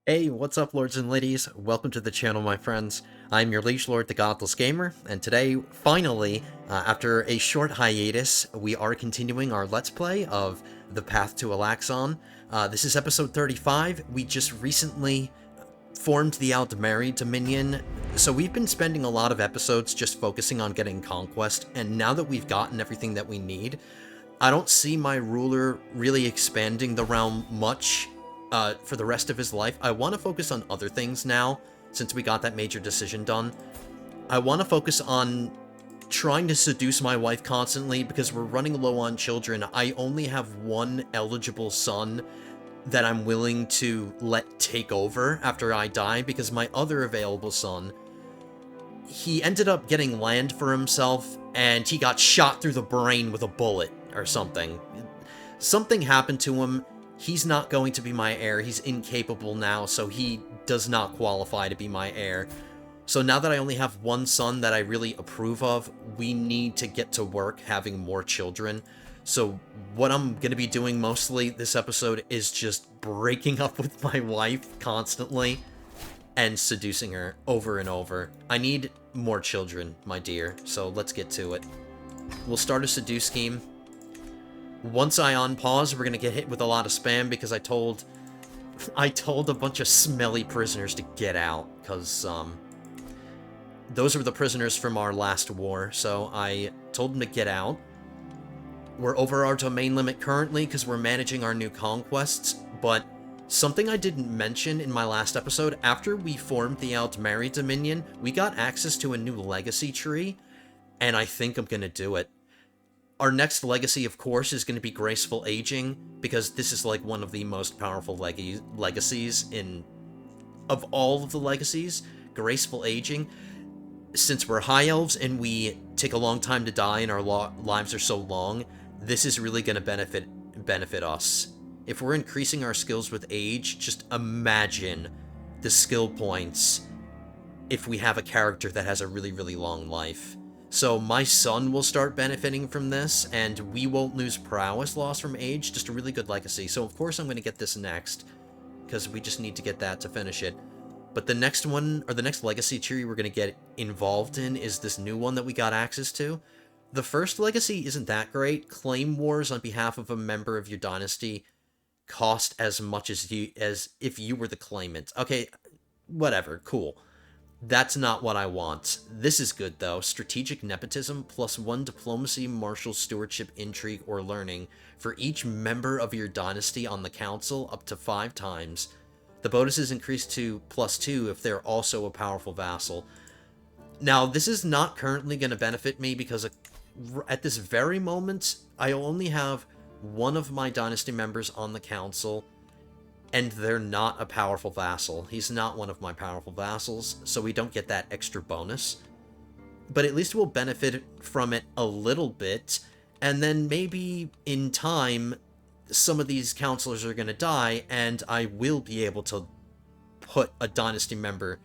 Hey, what's up, lords and ladies? Welcome to the channel, my friends. I'm your liege lord, the Godless Gamer, and today, finally, after a short hiatus, we are continuing our Let's Play of The Path to Alaxon. This is episode 35. We just recently formed the Aldmeri Dominion, so we've been spending a lot of episodes just focusing on getting conquest, and now that we've gotten everything that we need, I don't see my ruler really expanding the realm much for the rest of his life. I want to focus on other things now, since we got that major decision done. I want to focus on trying to seduce my wife constantly, because we're running low on children. I only have one eligible son that I'm willing to let take over after I die, because my other available son, he ended up getting land for himself, and he got shot through the brain with a bullet or something. Something happened to him. He's not going to be my heir. He's incapable now, so he does not qualify to be my heir. So now that I only have one son that I really approve of, we need to get to work having more children. So what I'm going to be doing mostly this episode is just breaking up with my wife constantly and seducing her over and over. I need more children, my dear, so let's get to it. We'll start a seduce scheme. Once I unpause, we're gonna get hit with a lot of spam because I told a bunch of smelly prisoners to get out, because those were the prisoners from our last war, so I told them to get out. We're over our domain limit currently because we're managing our new conquests, but something I didn't mention in my last episode, after we formed the Aldmeri Dominion, we got access to a new legacy tree, and I think I'm gonna do it. Our next legacy, of course, is going to be Graceful Aging, because this is like one of the most powerful legacies of all of the legacies. Graceful Aging. Since we're High Elves and we take a long time to die and our lives are so long, this is really going to benefit us. If we're increasing our skills with age, just imagine the skill points if we have a character that has a really, really long life. So my son will start benefiting from this, and we won't lose prowess loss from age, just a really good legacy. So of course I'm going to get this next, because we just need to get that to finish it. But the next one, or the next legacy tree we're going to get involved in, is this new one that we got access to. The first legacy isn't that great. Claim wars on behalf of a member of your dynasty cost as much as if you were the claimant. Okay, whatever, cool. That's not what I want. This is good, though. Strategic nepotism, +1 diplomacy, martial stewardship, intrigue, or learning for each member of your dynasty on the council, up to 5 times. The bonus is increased to +2 if they're also a powerful vassal. Now, this is not currently going to benefit me, because at this very moment, I only have one of my dynasty members on the council, and they're not a powerful vassal. He's not one of my powerful vassals, so we don't get that extra bonus. But at least we'll benefit from it a little bit, and then maybe in time, some of these counselors are going to die, and I will be able to put a dynasty member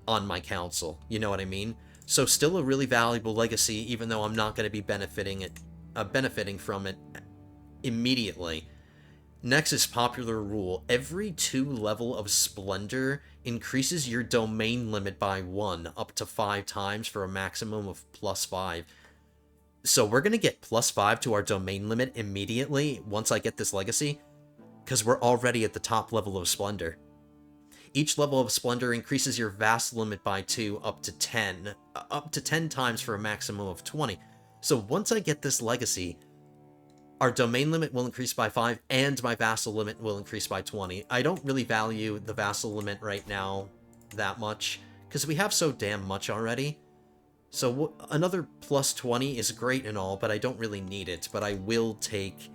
on my council. You know what I mean? So still a really valuable legacy, even though I'm not going to be benefiting from it immediately. Next is Popular Rule. Every 2 level of Splendor increases your domain limit by 1, up to 5 times for a maximum of +5. So we're going to get +5 to our domain limit immediately once I get this legacy, because we're already at the top level of Splendor. Each level of Splendor increases your vassal limit by 2, up to 10 times for a maximum of 20. So once I get this legacy, our domain limit will increase by 5, and my vassal limit will increase by 20. I don't really value the vassal limit right now that much, because we have so damn much already. So another +20 is great and all, but I don't really need it. But I will take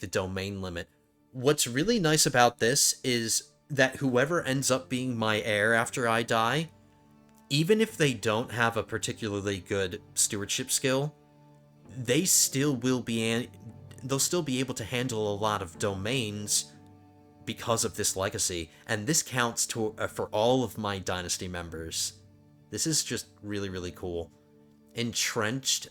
the domain limit. What's really nice about this is that whoever ends up being my heir after I die, even if they don't have a particularly good stewardship skill, they'll still be able to handle a lot of domains because of this legacy, and this counts for all of my dynasty members. This is just really, really cool. Entrenched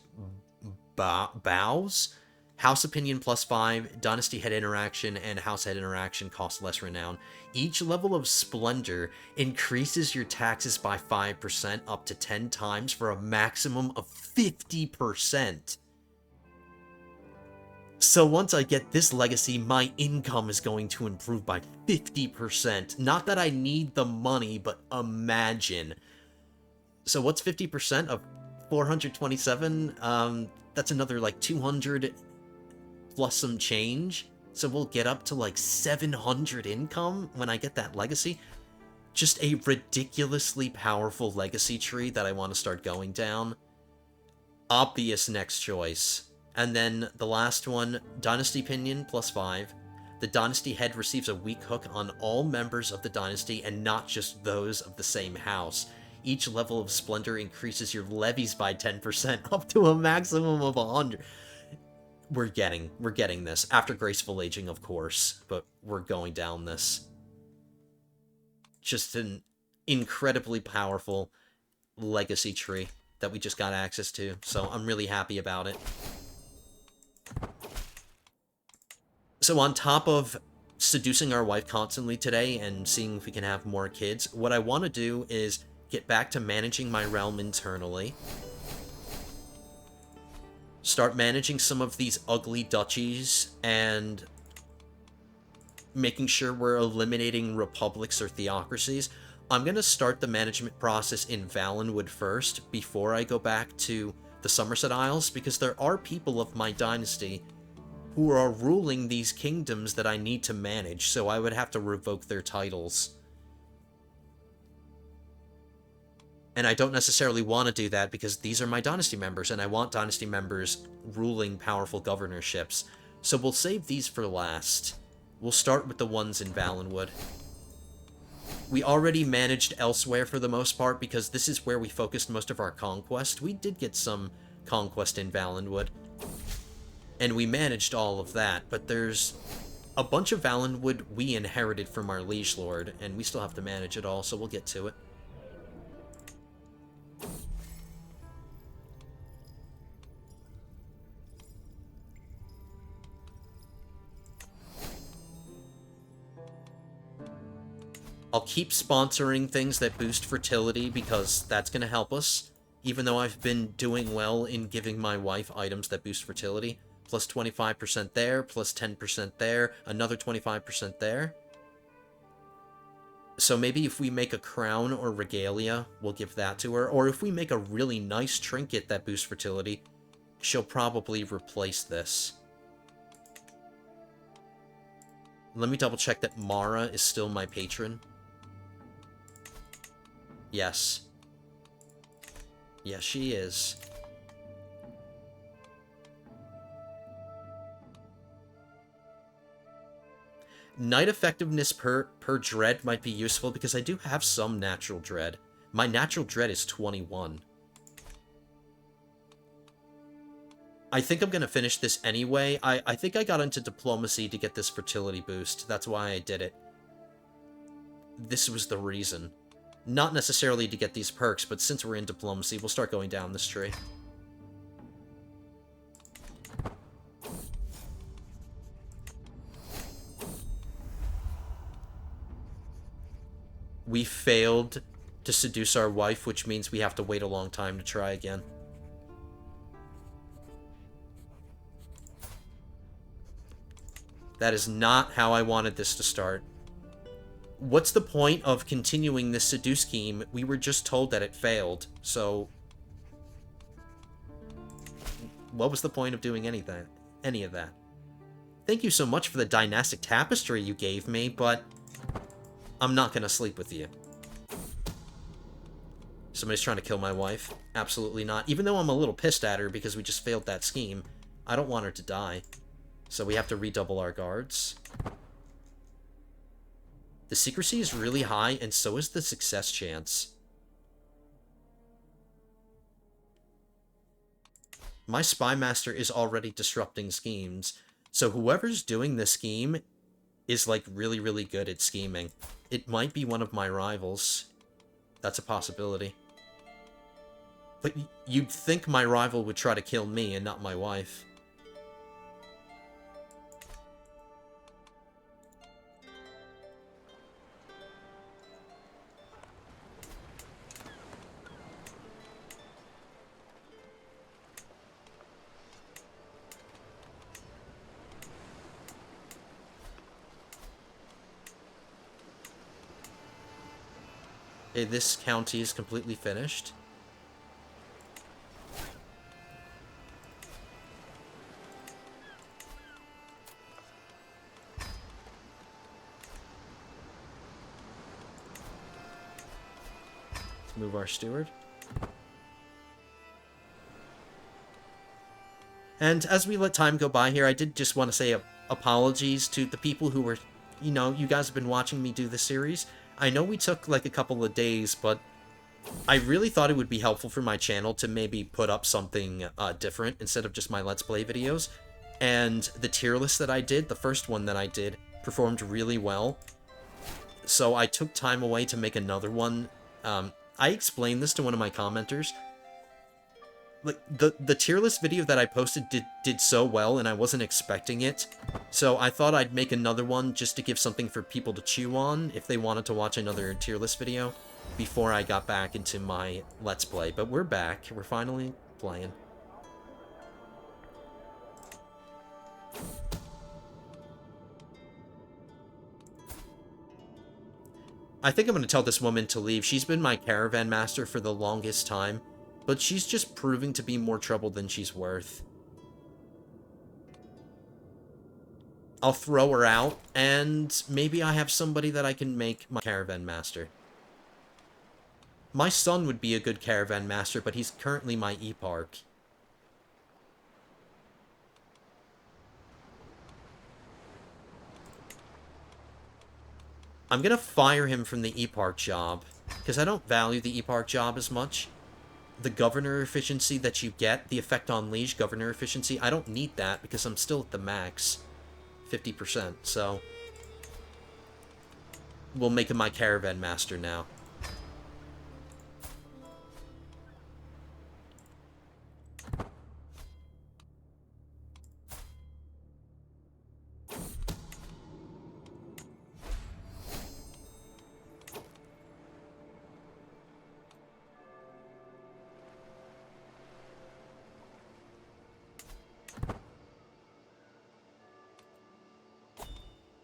bows House Opinion +5, Dynasty Head Interaction, and House Head Interaction cost less renown. Each level of Splendor increases your taxes by 5% up to 10 times for a maximum of 50%. So once I get this legacy, my income is going to improve by 50%. Not that I need the money, but imagine. So what's 50% of 427? That's another like 200 plus some change. So we'll get up to like 700 income when I get that legacy. Just a ridiculously powerful legacy tree that I want to start going down. Obvious next choice. And then the last one, Dynasty Pinion +5. The Dynasty Head receives a weak hook on all members of the Dynasty and not just those of the same house. Each level of Splendor increases your levies by 10% up to a maximum of 100. We're getting this. After Graceful Aging, of course, but we're going down this. Just an incredibly powerful legacy tree that we just got access to, so I'm really happy about it. So on top of seducing our wife constantly today and seeing if we can have more kids, what I want to do is get back to managing my realm internally. Start managing some of these ugly duchies and making sure we're eliminating republics or theocracies. I'm going to start the management process in Valenwood first before I go back to the Somerset Isles, because there are people of my dynasty who are ruling these kingdoms that I need to manage, so I would have to revoke their titles. And I don't necessarily want to do that because these are my dynasty members, and I want dynasty members ruling powerful governorships. So we'll save these for last. We'll start with the ones in Valenwood. We already managed elsewhere for the most part because this is where we focused most of our conquest. We did get some conquest in Valenwood, and we managed all of that, but there's a bunch of Valenwood we inherited from our liege lord, and we still have to manage it all, so we'll get to it. I'll keep sponsoring things that boost fertility because that's going to help us, even though I've been doing well in giving my wife items that boost fertility. Plus 25% there, plus 10% there, another 25% there. So maybe if we make a crown or regalia, we'll give that to her. Or if we make a really nice trinket that boosts fertility, she'll probably replace this. Let me double check that Mara is still my patron. Yes. Yes, she is. Knight effectiveness per dread might be useful because I do have some natural dread. My natural dread is 21. I think I'm going to finish this anyway. I think I got into diplomacy to get this fertility boost. That's why I did it. This was the reason. Not necessarily to get these perks, but since we're in diplomacy, we'll start going down this tree. We failed to seduce our wife, which means we have to wait a long time to try again. That is not how I wanted this to start. What's the point of continuing this seduce scheme? We were just told that it failed, so... what was the point of doing any of that? Thank you so much for the dynastic tapestry you gave me, but... I'm not gonna sleep with you. Somebody's trying to kill my wife. Absolutely not. Even though I'm a little pissed at her because we just failed that scheme, I don't want her to die. So we have to redouble our guards. The secrecy is really high, and so is the success chance. My spy master is already disrupting schemes, so whoever's doing this scheme is, like, really, really good at scheming. It might be one of my rivals. That's a possibility. But you'd think my rival would try to kill me and not my wife. This county is completely finished. Let's move our steward. And as we let time go by here, I did just want to say apologies to the people who were, you guys have been watching me do this series. I know we took like a couple of days, but I really thought it would be helpful for my channel to maybe put up something different instead of just my Let's Play videos. And the tier list that I did, the first one that I did, performed really well. So I took time away to make another one. I explained this to one of my commenters. Like, the tier list video that I posted did so well, and I wasn't expecting it. So I thought I'd make another one just to give something for people to chew on if they wanted to watch another tier list video before I got back into my Let's Play. But we're back. We're finally playing. I think I'm going to tell this woman to leave. She's been my caravan master for the longest time, but she's just proving to be more trouble than she's worth. I'll throw her out, and maybe I have somebody that I can make my caravan master. My son would be a good caravan master, but he's currently my eparch. I'm gonna fire him from the eparch job, because I don't value the eparch job as much. The governor efficiency that you get, the effect on liege governor efficiency, I don't need that because I'm still at the max, 50%, so we'll make him my caravan master now.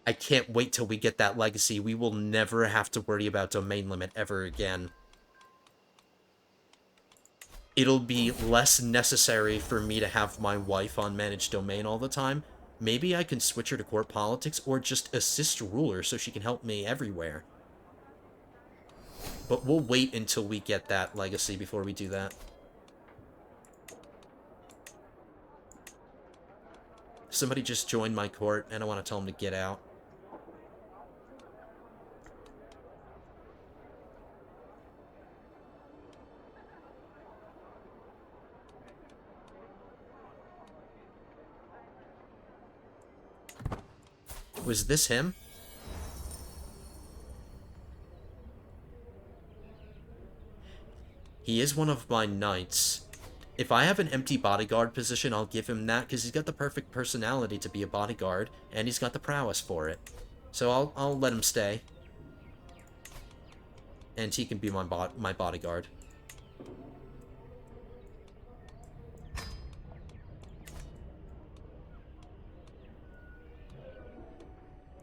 I can't wait till we get that legacy. We will never have to worry about domain limit ever again. It'll be less necessary for me to have my wife on managed domain all the time. Maybe I can switch her to court politics or just assist ruler so she can help me everywhere. But we'll wait until we get that legacy before we do that. Somebody just joined my court and I want to tell them to get out. Was this him? He is one of my knights. If I have an empty bodyguard position, I'll give him that, because he's got the perfect personality to be a bodyguard, and he's got the prowess for it. So I'll let him stay. And he can be my bodyguard.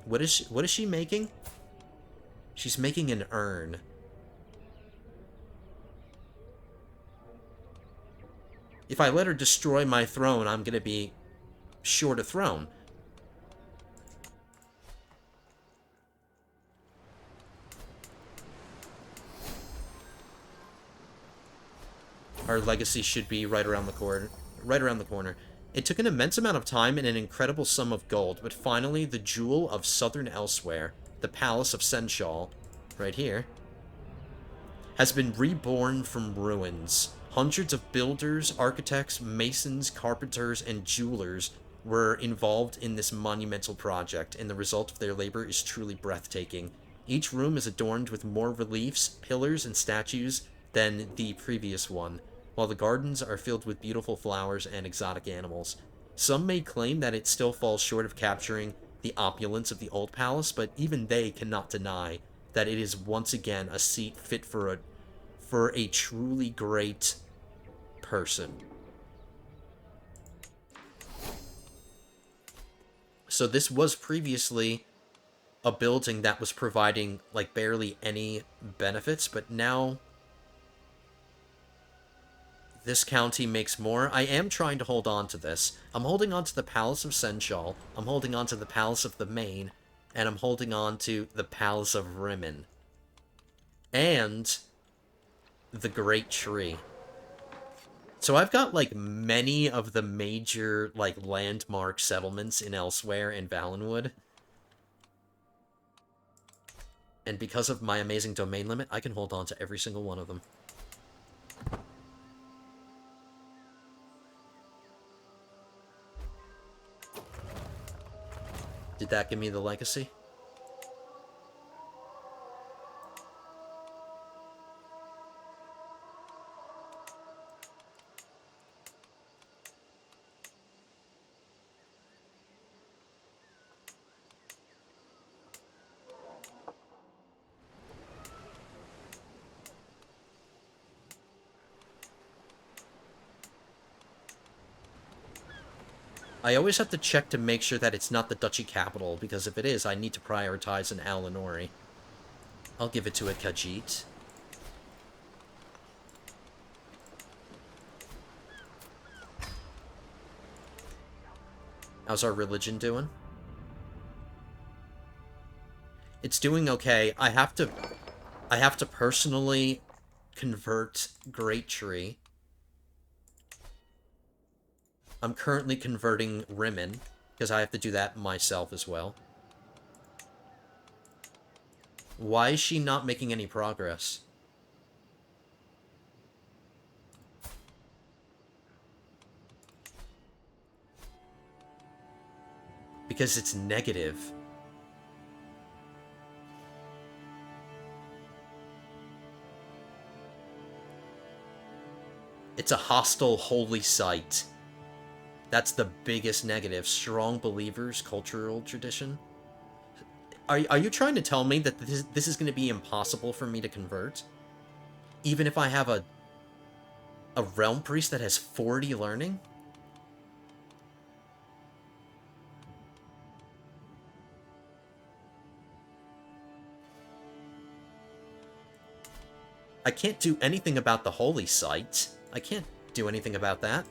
What is she making? She's making an urn. If I let her destroy my throne, I'm gonna be short a throne. Our legacy should be right around the corner. Right around the corner. It took an immense amount of time and an incredible sum of gold, but finally the jewel of southern Elsewhere, the Palace of Senchal, right here, has been reborn from ruins. Hundreds of builders, architects, masons, carpenters, and jewelers were involved in this monumental project, and the result of their labor is truly breathtaking. Each room is adorned with more reliefs, pillars, and statues than the previous one, while the gardens are filled with beautiful flowers and exotic animals. Some may claim that it still falls short of capturing the opulence of the old palace, but even they cannot deny that it is once again a seat fit for a truly great person. So this was previously a building that was providing, like, barely any benefits, but now this county makes more. I am trying to hold on to this. I'm holding on to the Palace of Senchal, I'm holding on to the Palace of the Main, and I'm holding on to the Palace of Rimmon. And the Great Tree. So I've got, like, many of the major, like, landmark settlements in Elsewhere and Valenwood. And because of my amazing domain limit, I can hold on to every single one of them. Did that give me the legacy? I always have to check to make sure that it's not the duchy capital, because if it is, I need to prioritize an Alinori. I'll give it to a Khajiit. How's our religion doing? It's doing okay. I have to personally convert Great Tree. I'm currently converting Rimmon, because I have to do that myself as well. Why is she not making any progress? Because it's negative. It's a hostile holy site. That's the biggest negative. Strong believers, cultural tradition. Are you trying to tell me that this is going to be impossible for me to convert? Even if I have a realm priest that has 40 learning? I can't do anything about the holy site. I can't do anything about that.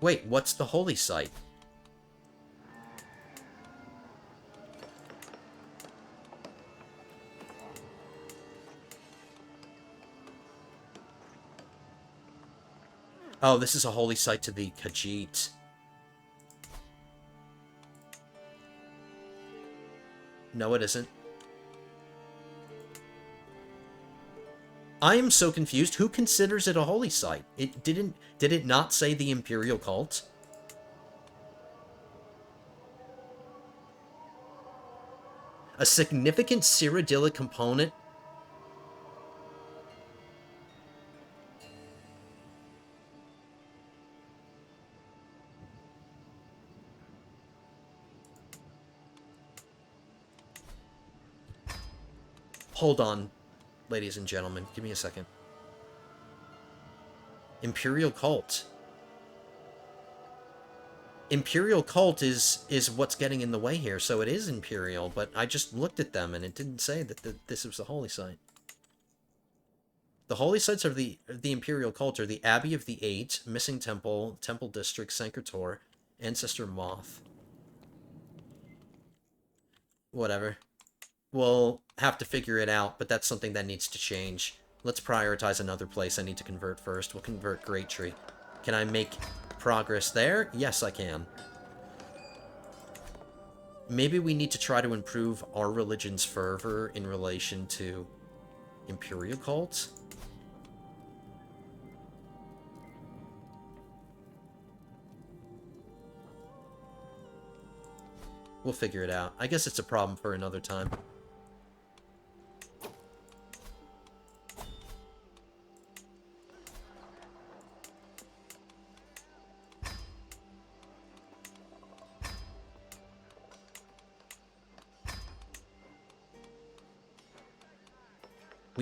Wait, what's the holy site? Oh, this is a holy site to the Khajiit. No, it isn't. I am so confused. Who considers it a holy site? Did it not say the Imperial Cult? A significant Cyrodiilic component? Hold on, ladies and gentlemen. Give me a second. Imperial Cult. Imperial Cult is what's getting in the way here, so it is Imperial, but I just looked at them and it didn't say that this was the holy site. The holy sites of the Imperial Cult are the Abbey of the Eight, Missing Temple, Temple District, Sanctor, Ancestor Moth. Whatever. We'll have to figure it out, but that's something that needs to change. Let's prioritize another place I need to convert first. We'll convert Great Tree. Can I make progress there? Yes, I can. Maybe we need to try to improve our religion's fervor in relation to Imperial Cult? We'll figure it out. I guess it's a problem for another time.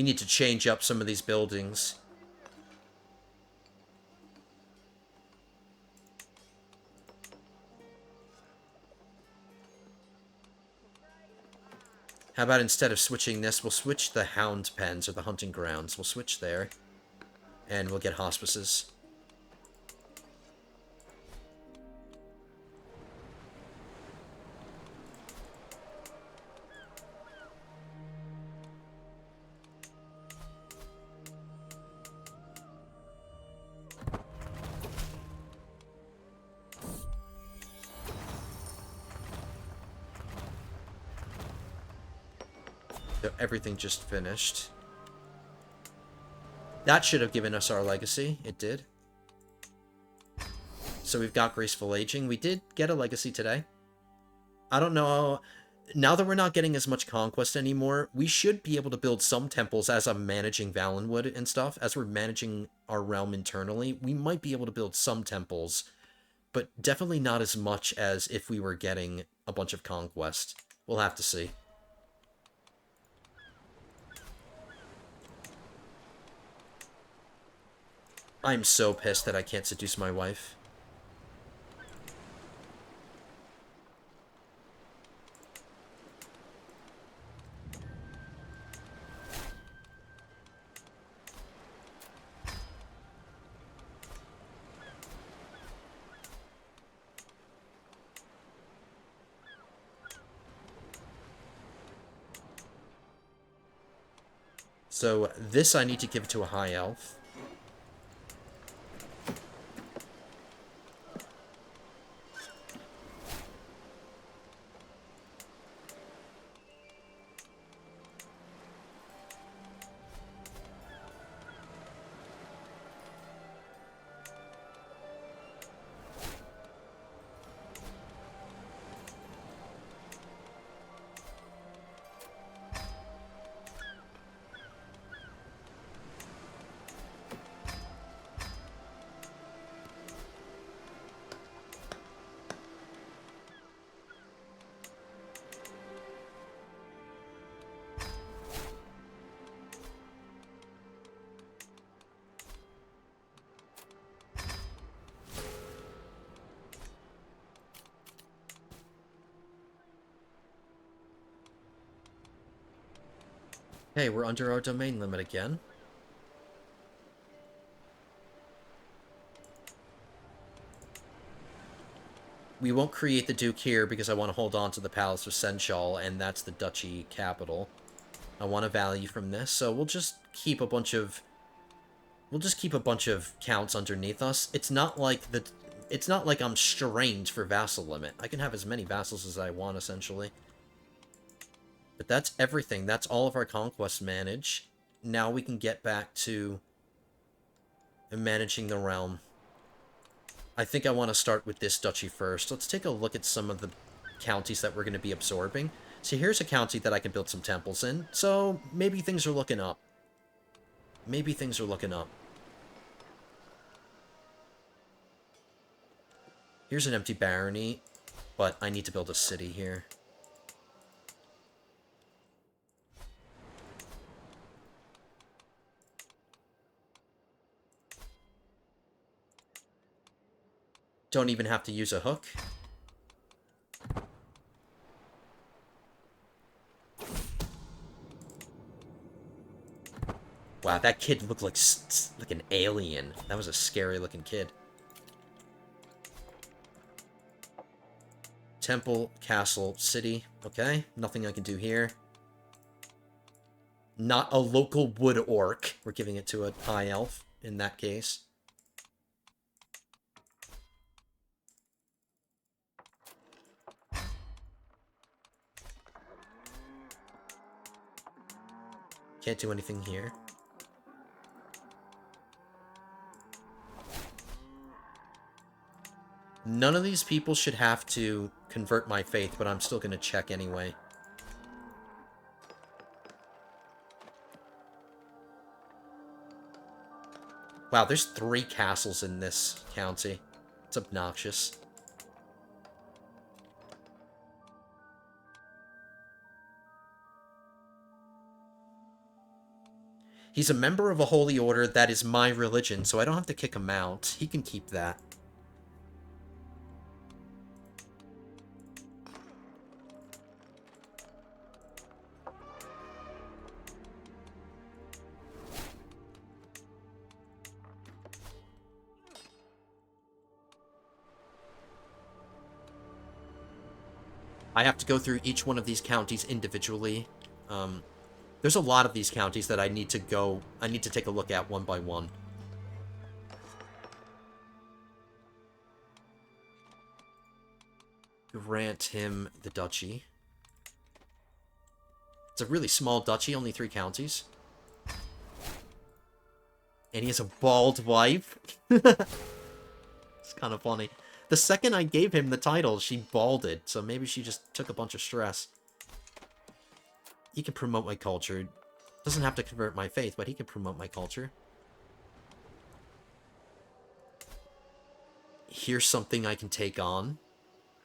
We need to change up some of these buildings. How about instead of switching this, we'll switch the hound pens, or the hunting grounds. We'll switch there. And we'll get hospices. So everything just finished. That should have given us our legacy. It did. So we've got Graceful Aging. We did get a legacy today. I don't know. Now that we're not getting as much conquest anymore, we should be able to build some temples as I'm managing Valenwood and stuff. As we're managing our realm internally, we might be able to build some temples, but definitely not as much as if we were getting a bunch of conquest. We'll have to see. I'm so pissed that I can't seduce my wife. So this I need to give to a high elf. Hey, we're under our domain limit again. We won't create the Duke here because I want to hold on to the Palace of Senchal, and that's the duchy capital. I want a value from this, so we'll just keep a bunch of... We'll just keep a bunch of counts underneath us. It's not like I'm strained for vassal limit. I can have as many vassals as I want, essentially. But that's everything. That's all of our conquests managed. Now we can get back to managing the realm. I think I want to start with this duchy first. Let's take a look at some of the counties that we're going to be absorbing. So here's a county that I can build some temples in. So maybe things are looking up. Maybe things are looking up. Here's an empty barony, but I need to build a city here. Don't even have to use a hook. Wow, that kid looked like an alien. That was a scary-looking kid. Temple, castle, city. Okay, nothing I can do here. Not a local wood orc. We're giving it to a high elf in that case. Can't do anything here. None of these people should have to convert my faith, but I'm still going to check anyway. Wow, there's 3 castles in this county. It's obnoxious. He's a member of a holy order that is my religion, so I don't have to kick him out. He can keep that. I have to go through each one of these counties individually. There's a lot of these counties that I need to take a look at one by one. Grant him the duchy. It's a really small duchy, only 3 counties. And he has a bald wife. It's kind of funny. The second I gave him the title, she balded, so maybe she just took a bunch of stress. He can promote my culture. Doesn't have to convert my faith, but he can promote my culture. Here's something I can take on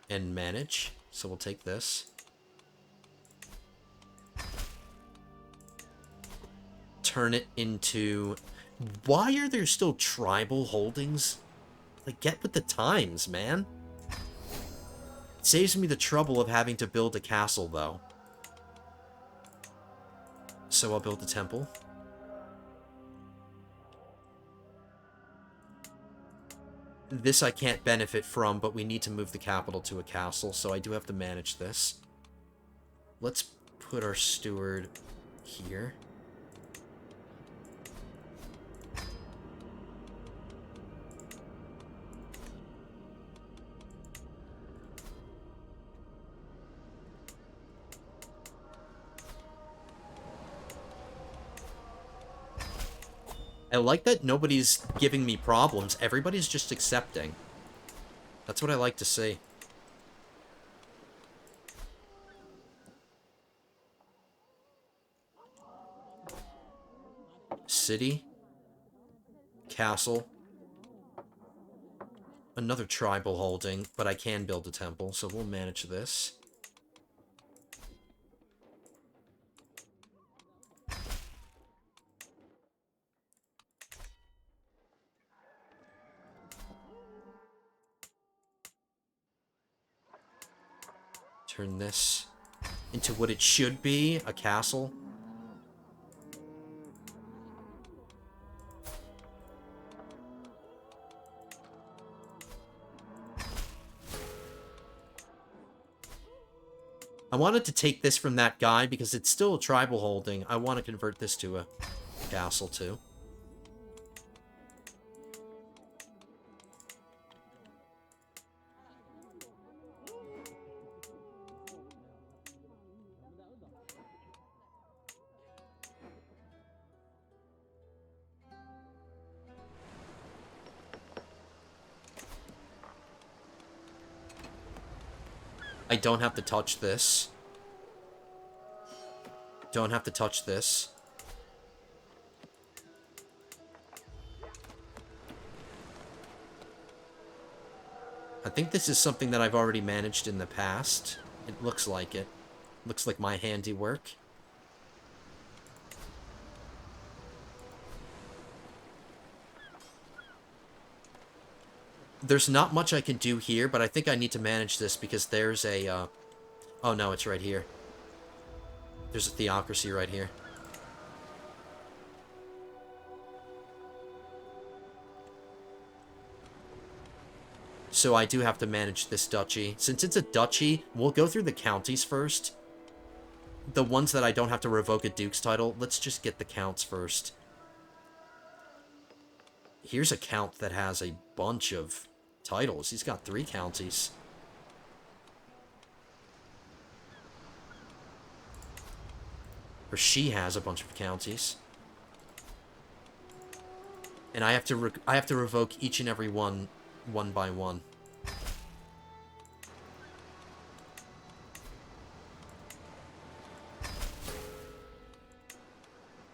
and manage, so we'll take this. Turn it into... Why are there still tribal holdings? Like, get with the times, man. It saves me the trouble of having to build a castle, though. So I'll build a temple. This I can't benefit from, but we need to move the capital to a castle, so I do have to manage this. Let's put our steward here. I like that nobody's giving me problems. Everybody's just accepting. That's what I like to see. City. Castle. Another tribal holding, but I can build a temple, so we'll manage this. Turn this into what it should be, a castle. I wanted to take this from that guy because it's still a tribal holding. I want to convert this to a castle too. I don't have to touch this. Don't have to touch this. I think this is something that I've already managed in the past. It looks like it. Looks like my handiwork. There's not much I can do here, but I think I need to manage this because there's a, oh no, it's right here. There's a theocracy right here. So I do have to manage this duchy. Since it's a duchy, we'll go through the counties first. The ones that I don't have to revoke a duke's title, let's just get the counts first. Here's a count that has a bunch of titles. He's got 3 counties. Or she has a bunch of counties. And I have to revoke each and every one by one.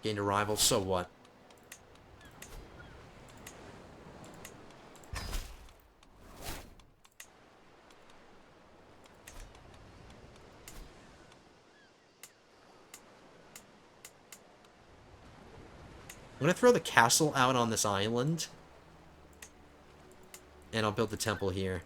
Gained a rival, so what? I'm gonna throw the castle out on this island. And I'll build the temple here.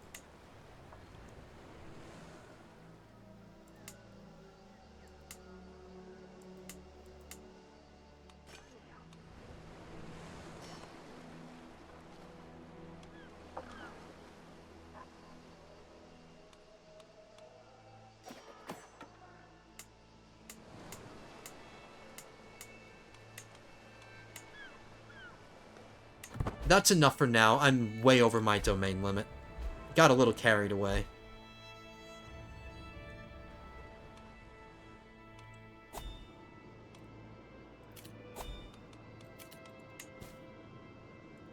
That's enough for now. I'm way over my domain limit. Got a little carried away.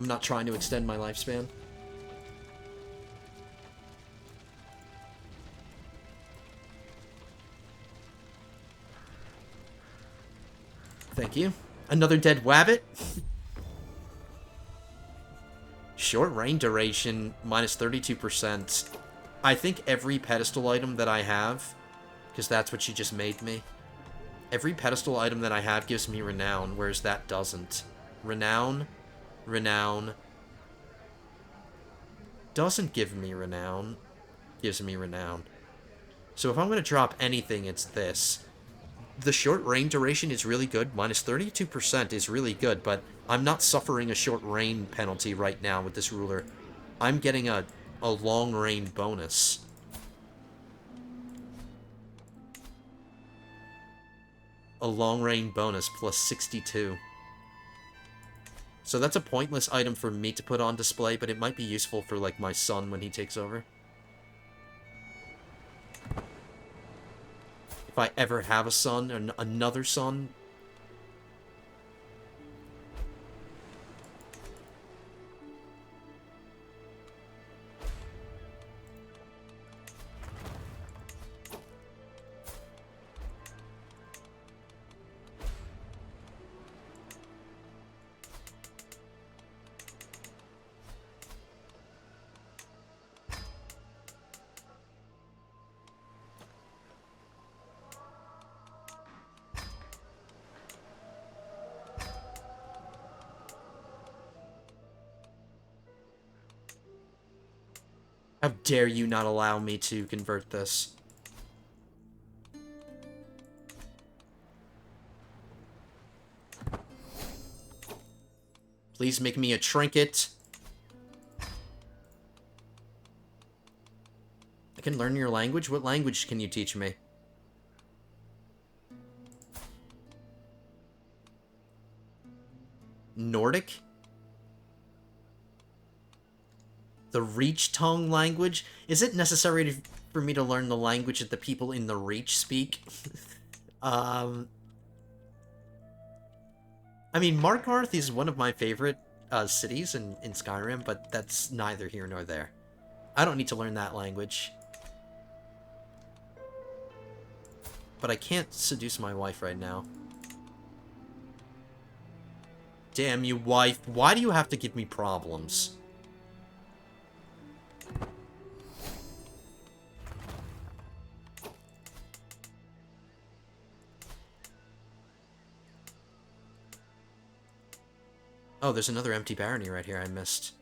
I'm not trying to extend my lifespan. Thank you. Another dead wabbit? Short reign duration, minus 32%. I think every pedestal item that I have, because that's what she just made me, every pedestal item that I have gives me renown, whereas that doesn't. Renown, renown, doesn't give me renown, gives me renown. So if I'm going to drop anything, it's this. The short reign duration is really good. Minus 32% is really good, but I'm not suffering a short reign penalty right now with this ruler. I'm getting a long reign bonus. A long reign bonus plus 62. So that's a pointless item for me to put on display, but it might be useful for, like, my son when he takes over. If I ever have a son, or another son. How dare you not allow me to convert this? Please make me a trinket. I can learn your language? What language can you teach me? Nordic? The Reach tongue language? Is it necessary for me to learn the language that the people in the Reach speak? I mean, Markarth is one of my favorite cities in Skyrim, but that's neither here nor there. I don't need to learn that language. But I can't seduce my wife right now. Damn you, wife. Why do you have to give me problems? Oh, there's another empty barony right here I missed.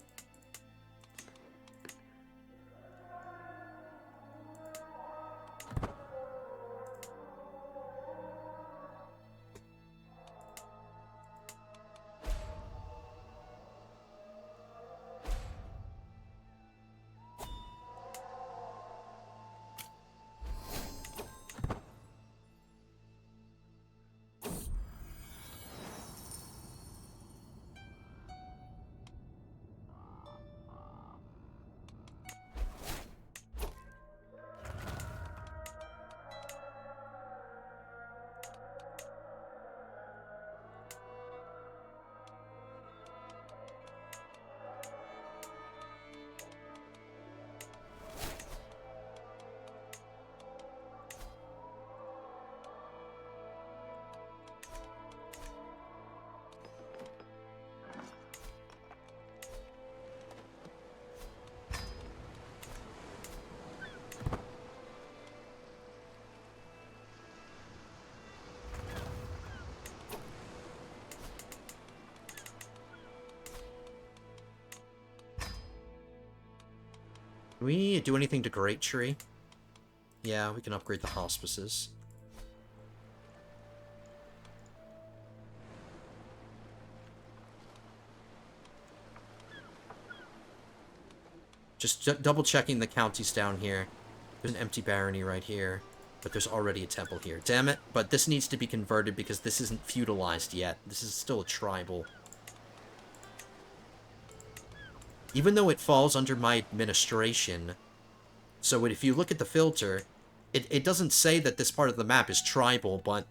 Can we do anything to Great Tree? Yeah, we can upgrade the hospices. Just double checking the counties down here. There's an empty barony right here, but there's already a temple here. Damn it, but this needs to be converted because this isn't feudalized yet. This is still a tribal. Even though it falls under my administration, so if you look at the filter, it doesn't say that this part of the map is tribal, but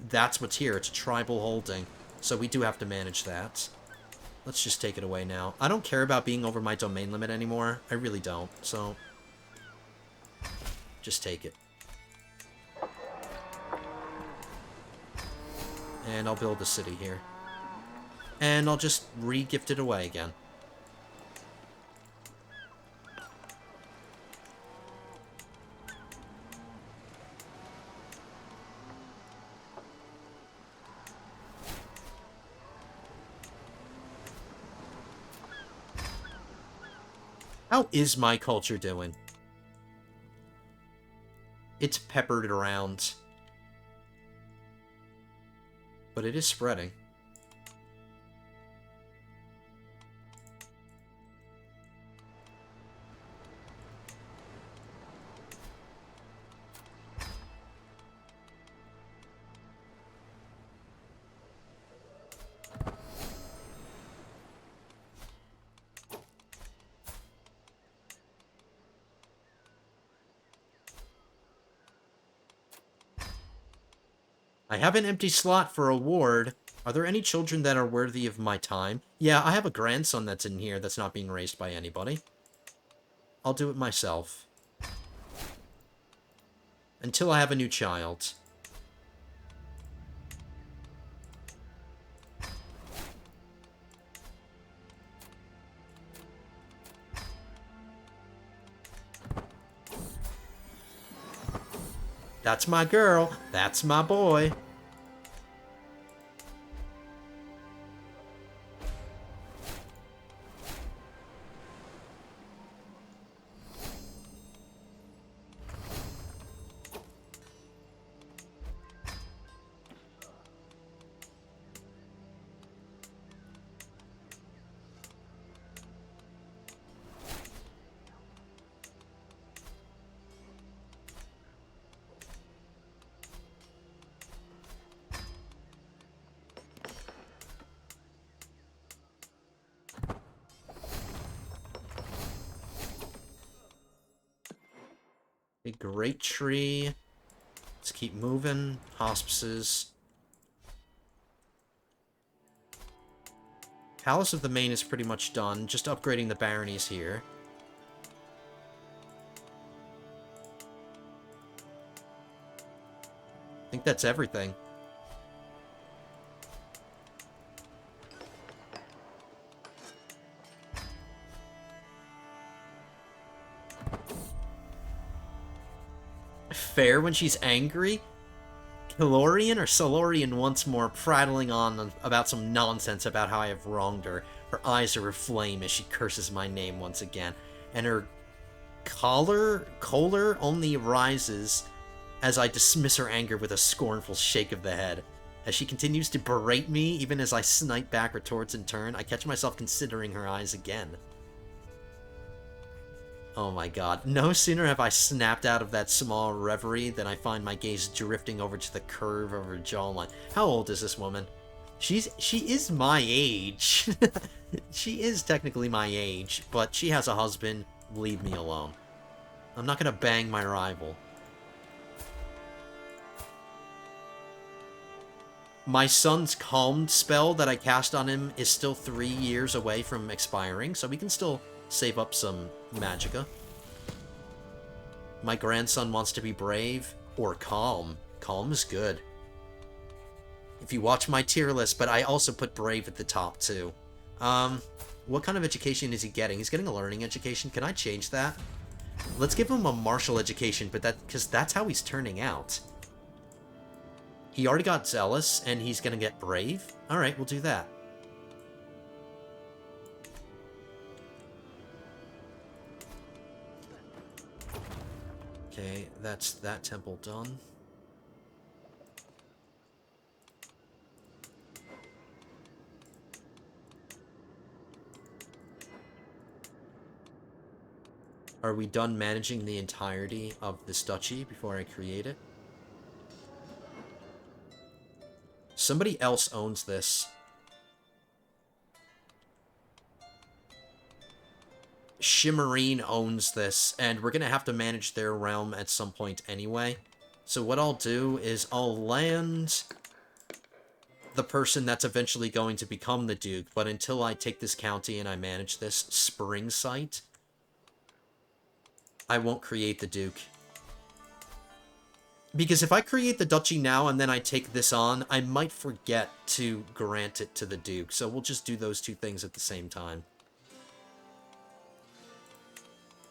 that's what's here. It's a tribal holding, so we do have to manage that. Let's just take it away now. I don't care about being over my domain limit anymore. I really don't, so just take it. And I'll build a city here. And I'll just re-gift it away again. How is my culture doing? It's peppered around. But it is spreading. I have an empty slot for a ward. Are there any children that are worthy of my time? Yeah, I have a grandson that's in here that's not being raised by anybody. I'll do it myself. Until I have a new child. That's my girl. That's my boy. A great tree. Let's keep moving. Hospices. Palace of the Main is pretty much done. Just upgrading the baronies here. I think that's everything. Fair when she's angry? Hilorian or Solorian once more prattling on about some nonsense about how I have wronged her. Her eyes are aflame as she curses my name once again, and her choler only rises as I dismiss her anger with a scornful shake of the head. As she continues to berate me, even as I snipe back retorts in turn, I catch myself considering her eyes again. Oh my god. No sooner have I snapped out of that small reverie than I find my gaze drifting over to the curve of her jawline. How old is this woman? She is my age. She is technically my age, but she has a husband. Leave me alone. I'm not gonna bang my rival. My son's calmed spell that I cast on him is still 3 years away from expiring, so we can still save up some magicka. My grandson wants to be brave or calm. Calm is good. If you watch my tier list, but I also put brave at the top too. What kind of education is he getting? He's getting a learning education. Can I change that? Let's give him a martial education, but because that's how he's turning out. He already got zealous, and he's gonna get brave. All right, we'll do that. Okay, that's that temple done. Are we done managing the entirety of this duchy before I create it? Somebody else owns this. Shimmerine owns this, and we're going to have to manage their realm at some point anyway. So what I'll do is I'll land the person that's eventually going to become the Duke, but until I take this county and I manage this spring site, I won't create the Duke. Because if I create the duchy now and then I take this on, I might forget to grant it to the Duke. So we'll just do those two things at the same time.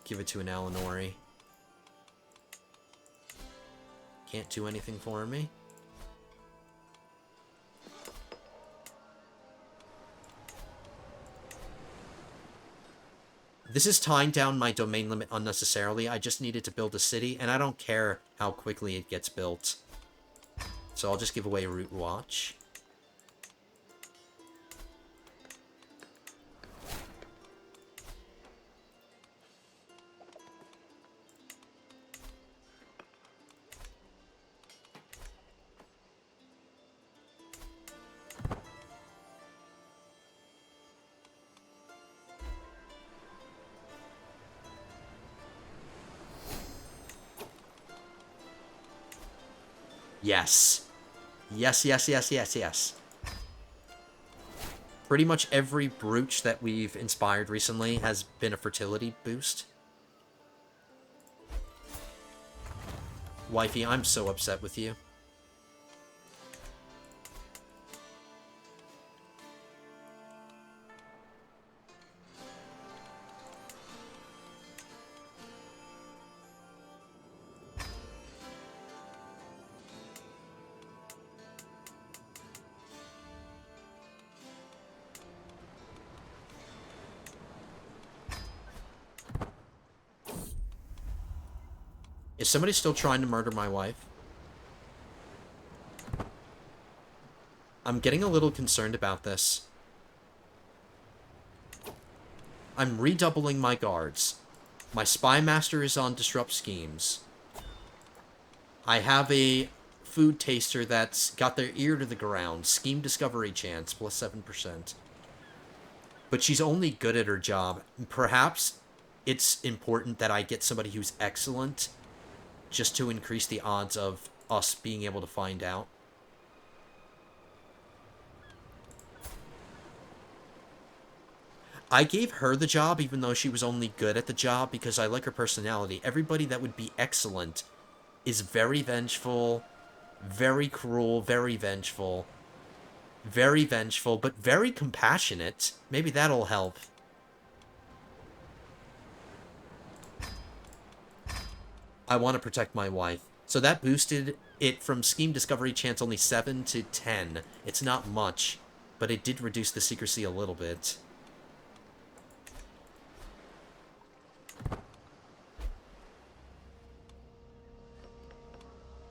Give it to an Alinori. Can't do anything for me. This is tying down my domain limit unnecessarily. I just needed to build a city, and I don't care how quickly it gets built. So I'll just give away Root Watch. Yes. Yes, yes, yes, yes, yes. Pretty much every brooch that we've inspired recently has been a fertility boost. Wifey, I'm so upset with you. Is somebody still trying to murder my wife? I'm getting a little concerned about this. I'm redoubling my guards. My spy master is on disrupt schemes. I have a food taster that's got their ear to the ground. Scheme discovery chance, plus 7%. But she's only good at her job. Perhaps it's important that I get somebody who's excellent just to increase the odds of us being able to find out. I gave her the job even though she was only good at the job because I like her personality. Everybody that would be excellent is very vengeful, very cruel, very vengeful, but very compassionate. Maybe that'll help. I want to protect my wife. So that boosted it from scheme discovery chance only 7 to 10. It's not much, but it did reduce the secrecy a little bit.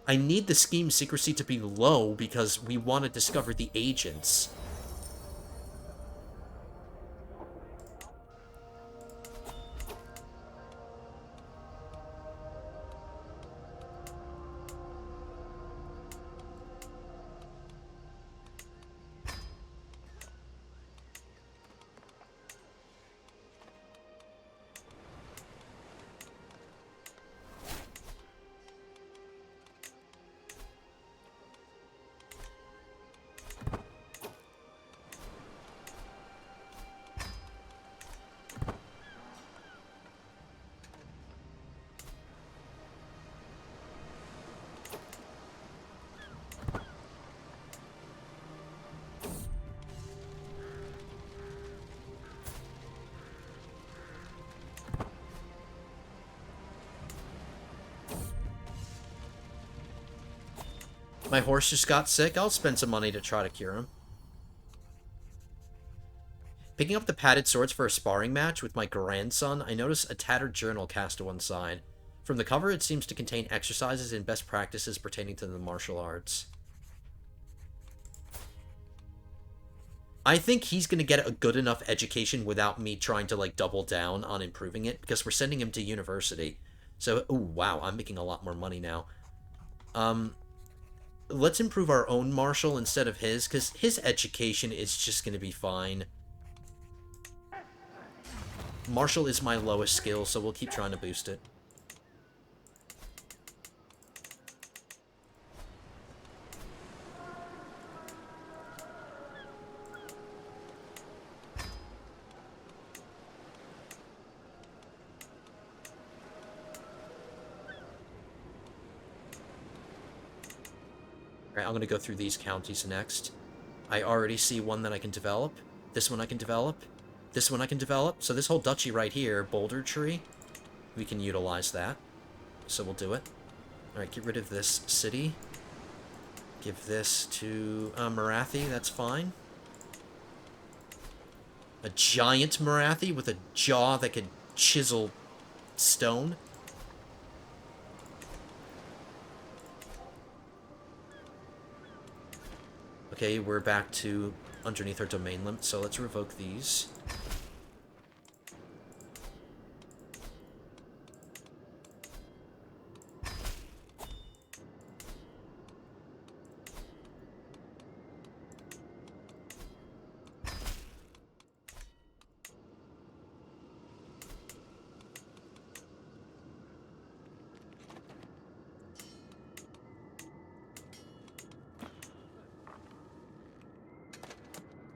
I need the scheme secrecy to be low because we want to discover the agents. My horse just got sick. I'll spend some money to try to cure him. Picking up the padded swords for a sparring match with my grandson, I notice a tattered journal cast to one side. From the cover, it seems to contain exercises and best practices pertaining to the martial arts. I think he's going to get a good enough education without me trying to, like, double down on improving it, because we're sending him to university. So, ooh, wow, I'm making a lot more money now. Let's improve our own martial instead of his, because his education is just going to be fine. Martial is my lowest skill, so we'll keep trying to boost it. Alright, I'm going to go through these counties next. I already see one that I can develop. This one I can develop. This one I can develop. So this whole duchy right here, Boulder Tree, we can utilize that. So we'll do it. Alright, get rid of this city. Give this to Marathi, that's fine. A giant Marathi with a jaw that could chisel stone. Okay, we're back to underneath our domain limit, so let's revoke these.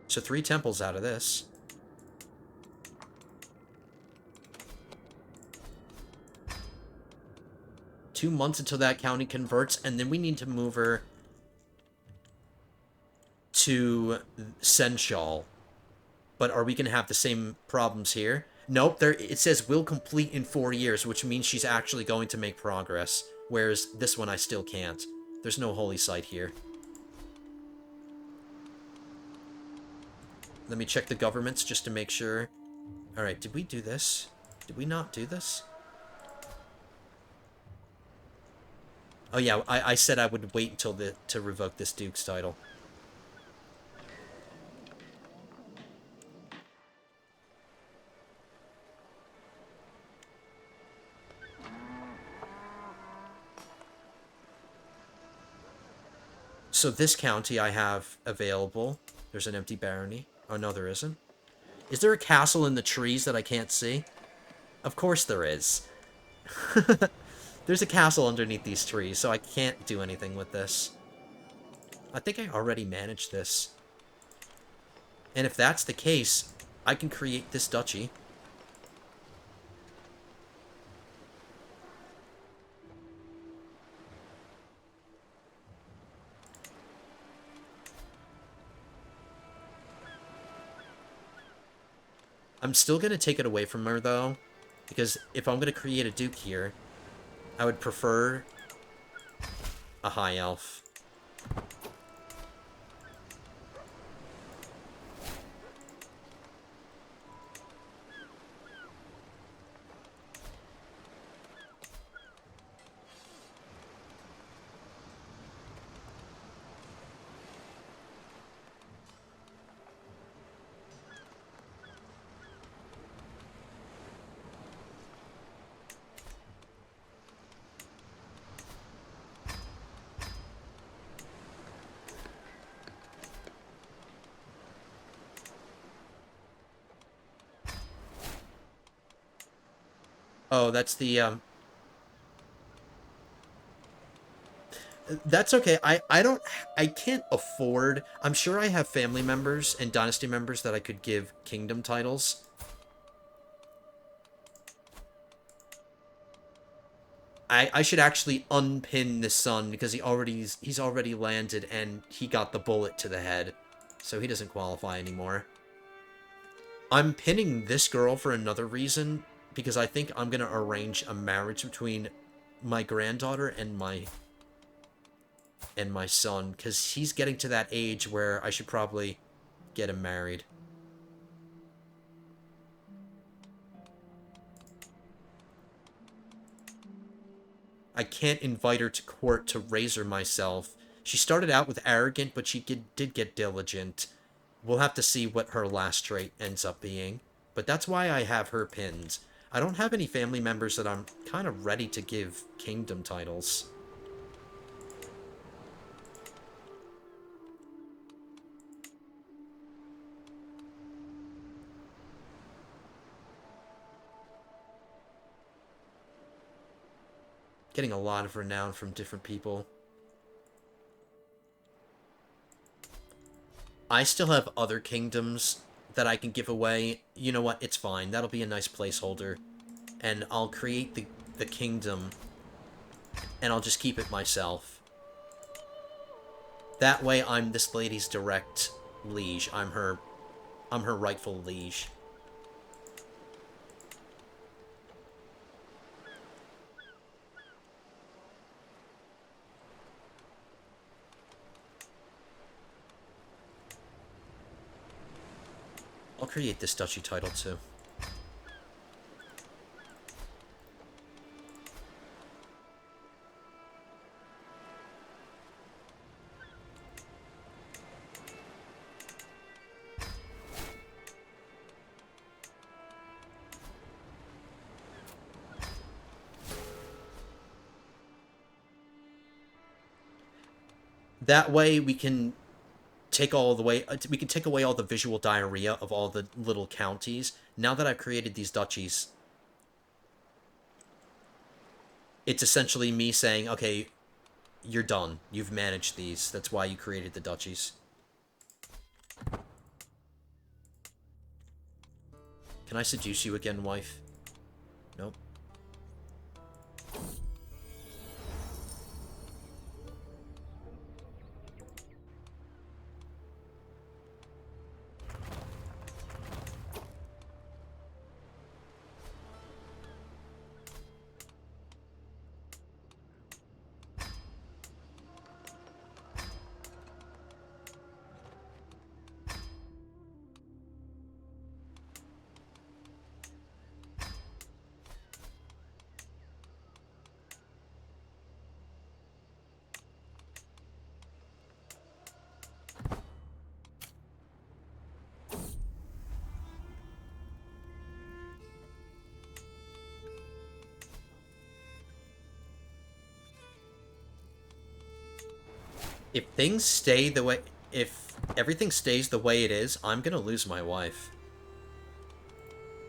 So 3 temples out of this. Two months until that county converts, and then we need to move her to Senchal. But are we going to have the same problems here? Nope, it says will complete in 4 years, which means she's actually going to make progress. Whereas this one I still can't. There's no holy site here. Let me check the governments just to make sure. Alright, did we do this? Did we not do this? Oh yeah, I said I would wait until to revoke this Duke's title. So this county I have available. There's an empty barony. Oh no, there isn't. Is there a castle in the trees that I can't see? Of course there is. There's a castle underneath these trees, so I can't do anything with this. I think I already managed this. And if that's the case, I can create this duchy. I'm still going to take it away from her, though, because if I'm going to create a duke here, I would prefer a high elf. Oh, that's the, That's okay. I can't afford... I'm sure I have family members and dynasty members that I could give kingdom titles. I should actually unpin this son because he's already landed and he got the bullet to the head. So he doesn't qualify anymore. I'm pinning this girl for another reason, because I think I'm going to arrange a marriage between my granddaughter and my son, because he's getting to that age where I should probably get him married. I can't invite her to court to raise her myself. She started out with arrogant, but she did get diligent. We'll have to see what her last trait ends up being. But that's why I have her pinned. I don't have any family members that I'm kind of ready to give kingdom titles. Getting a lot of renown from different people. I still have other kingdoms that I can give away. You know what? It's fine. That'll be a nice placeholder. And I'll create the kingdom, and I'll just keep it myself. That way, I'm this lady's direct liege. I'm her rightful liege. I'll create this duchy title too. That way we can take we can take away all the visual diarrhea of all the little counties. Now that I've created these duchies, it's essentially me saying, okay, you're done. You've managed these. That's why you created the duchies. Can I seduce you again, wife? Nope. If everything stays the way it is, I'm gonna lose my wife.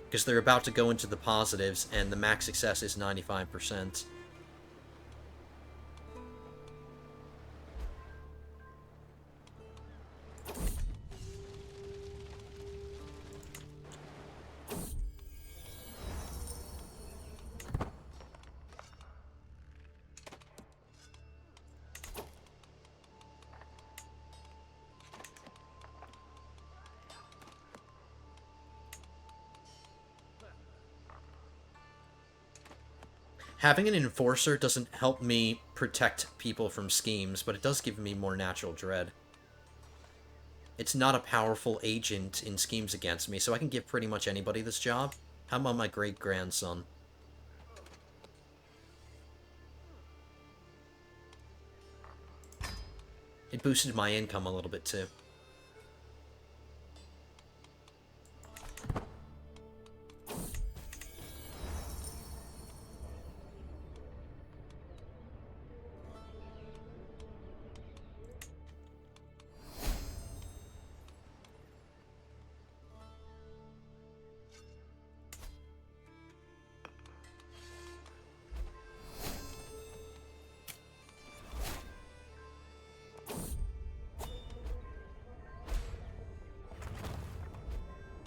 Because they're about to go into the positives, and the max success is 95%. Having an enforcer doesn't help me protect people from schemes, but it does give me more natural dread. It's not a powerful agent in schemes against me, so I can give pretty much anybody this job. How about my great-grandson? It boosted my income a little bit, too.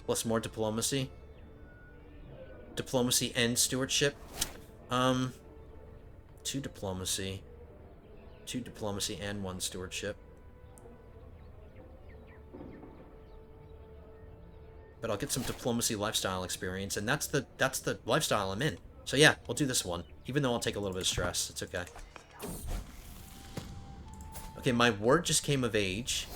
Plus more diplomacy. Diplomacy and stewardship. 2 diplomacy. 2 diplomacy and 1 stewardship. But I'll get some diplomacy lifestyle experience, and that's the lifestyle I'm in. So yeah, we'll do this one. Even though I'll take a little bit of stress, it's okay. Okay, my ward just came of age.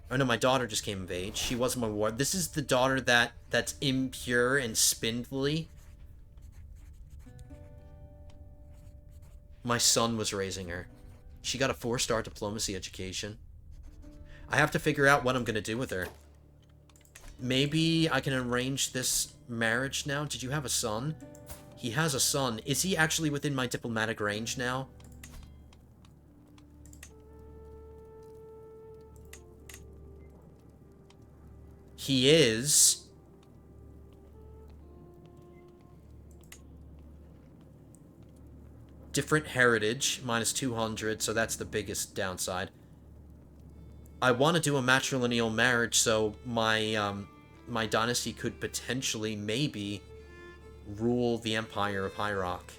Oh no, my daughter just came of age. She wasn't my ward. This is the daughter that's impure and spindly. My son was raising her. She got a 4-star diplomacy education. I have to figure out what I'm gonna do with her. Maybe I can arrange this marriage now. Did you have a son? He has a son. Is he actually within my diplomatic range now? He is. Different heritage, minus 200, so that's the biggest downside. I want to do a matrilineal marriage, so my dynasty could potentially, maybe, rule the Empire of High Rock.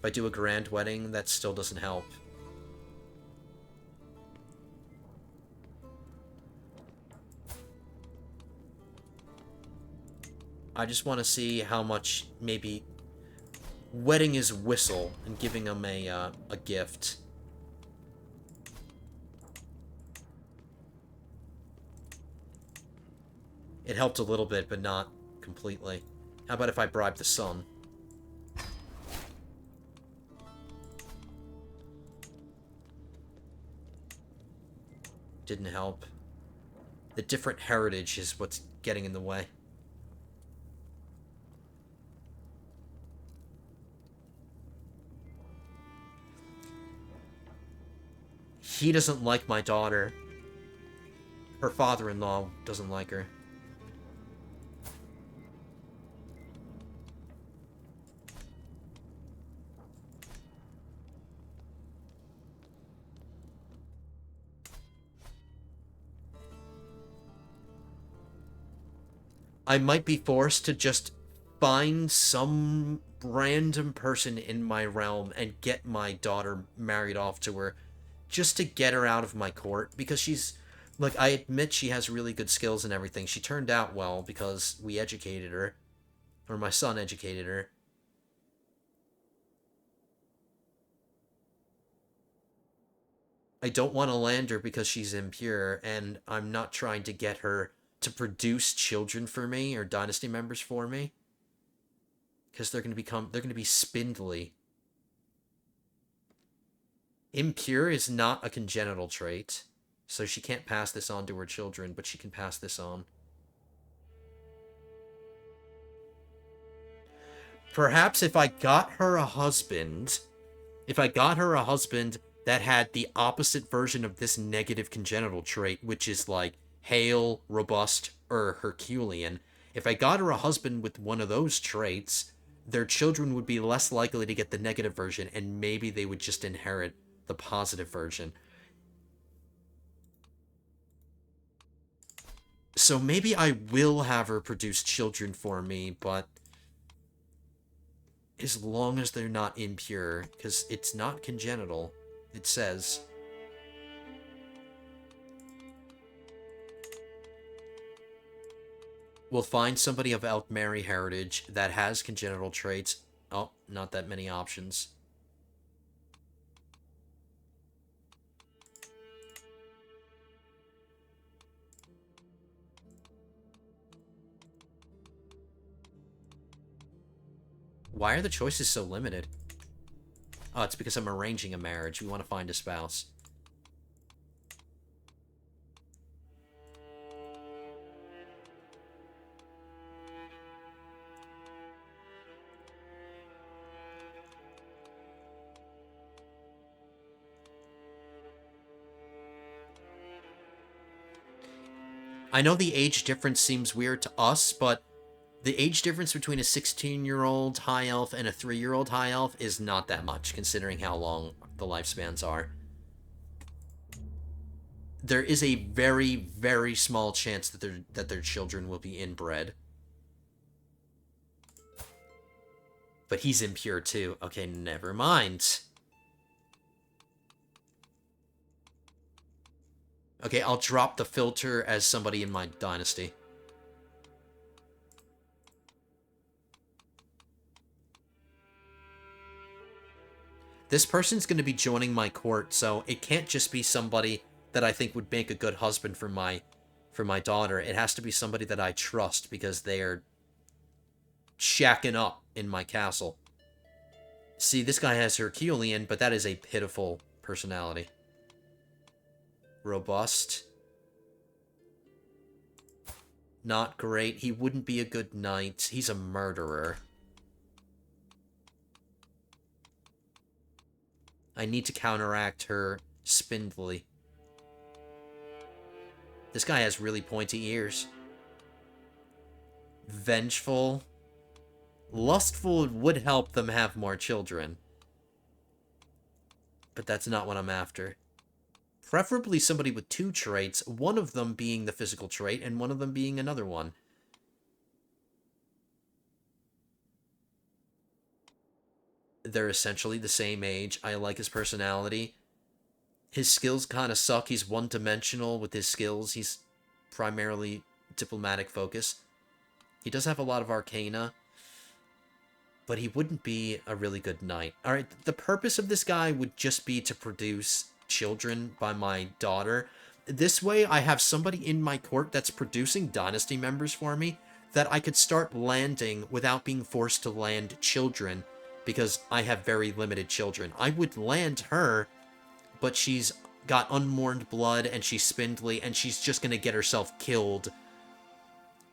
If I do a grand wedding, that still doesn't help. I just want to see how much, maybe, wetting his whistle and giving him a gift. It helped a little bit, but not completely. How about if I bribe the son? Didn't help. The different heritage is what's getting in the way. He doesn't like my daughter. Her father-in-law doesn't like her. I might be forced to just find some random person in my realm and get my daughter married off to her, just to get her out of my court, because she's, like, I admit she has really good skills and everything. She turned out well because we educated her, or my son educated her. I don't want to land her because she's impure, and I'm not trying to get her to produce children for me or dynasty members for me, because they're going to be spindly. Impure is not a congenital trait, so she can't pass this on to her children, but she can pass this on. Perhaps if I got her a husband, that had the opposite version of this negative congenital trait, which is like hale, robust, or Herculean, if I got her a husband with one of those traits, their children would be less likely to get the negative version, and maybe they would just inherit the positive version. So maybe I will have her produce children for me, but as long as they're not impure, because it's not congenital, it says. We'll find somebody of Altmeri heritage that has congenital traits. Oh, not that many options. Why are the choices so limited? Oh, it's because I'm arranging a marriage. We want to find a spouse. I know the age difference seems weird to us, but the age difference between a 16-year-old high elf and a 3-year-old high elf is not that much, considering how long the lifespans are. There is a very, very small chance that their children will be inbred. But he's impure too. Okay, never mind. Okay, I'll drop the filter as somebody in my dynasty. This person's going to be joining my court, so it can't just be somebody that I think would make a good husband for my daughter. It has to be somebody that I trust, because they are shacking up in my castle. See, this guy has Herculean, but that is a pitiful personality. Robust. Not great. He wouldn't be a good knight. He's a murderer. I need to counteract her spindly. This guy has really pointy ears. Vengeful. Lustful would help them have more children. But that's not what I'm after. Preferably somebody with two traits, one of them being the physical trait, and one of them being another one. They're essentially the same age. I like his personality. His skills kind of suck. He's one-dimensional with his skills. He's primarily diplomatic focus. He does have a lot of arcana, but he wouldn't be a really good knight. Alright, the purpose of this guy would just be to produce children by my daughter. This way, I have somebody in my court that's producing dynasty members for me that I could start landing without being forced to land children, because I have very limited children. I would land her, but she's got unmourned blood, and she's spindly, and she's just gonna get herself killed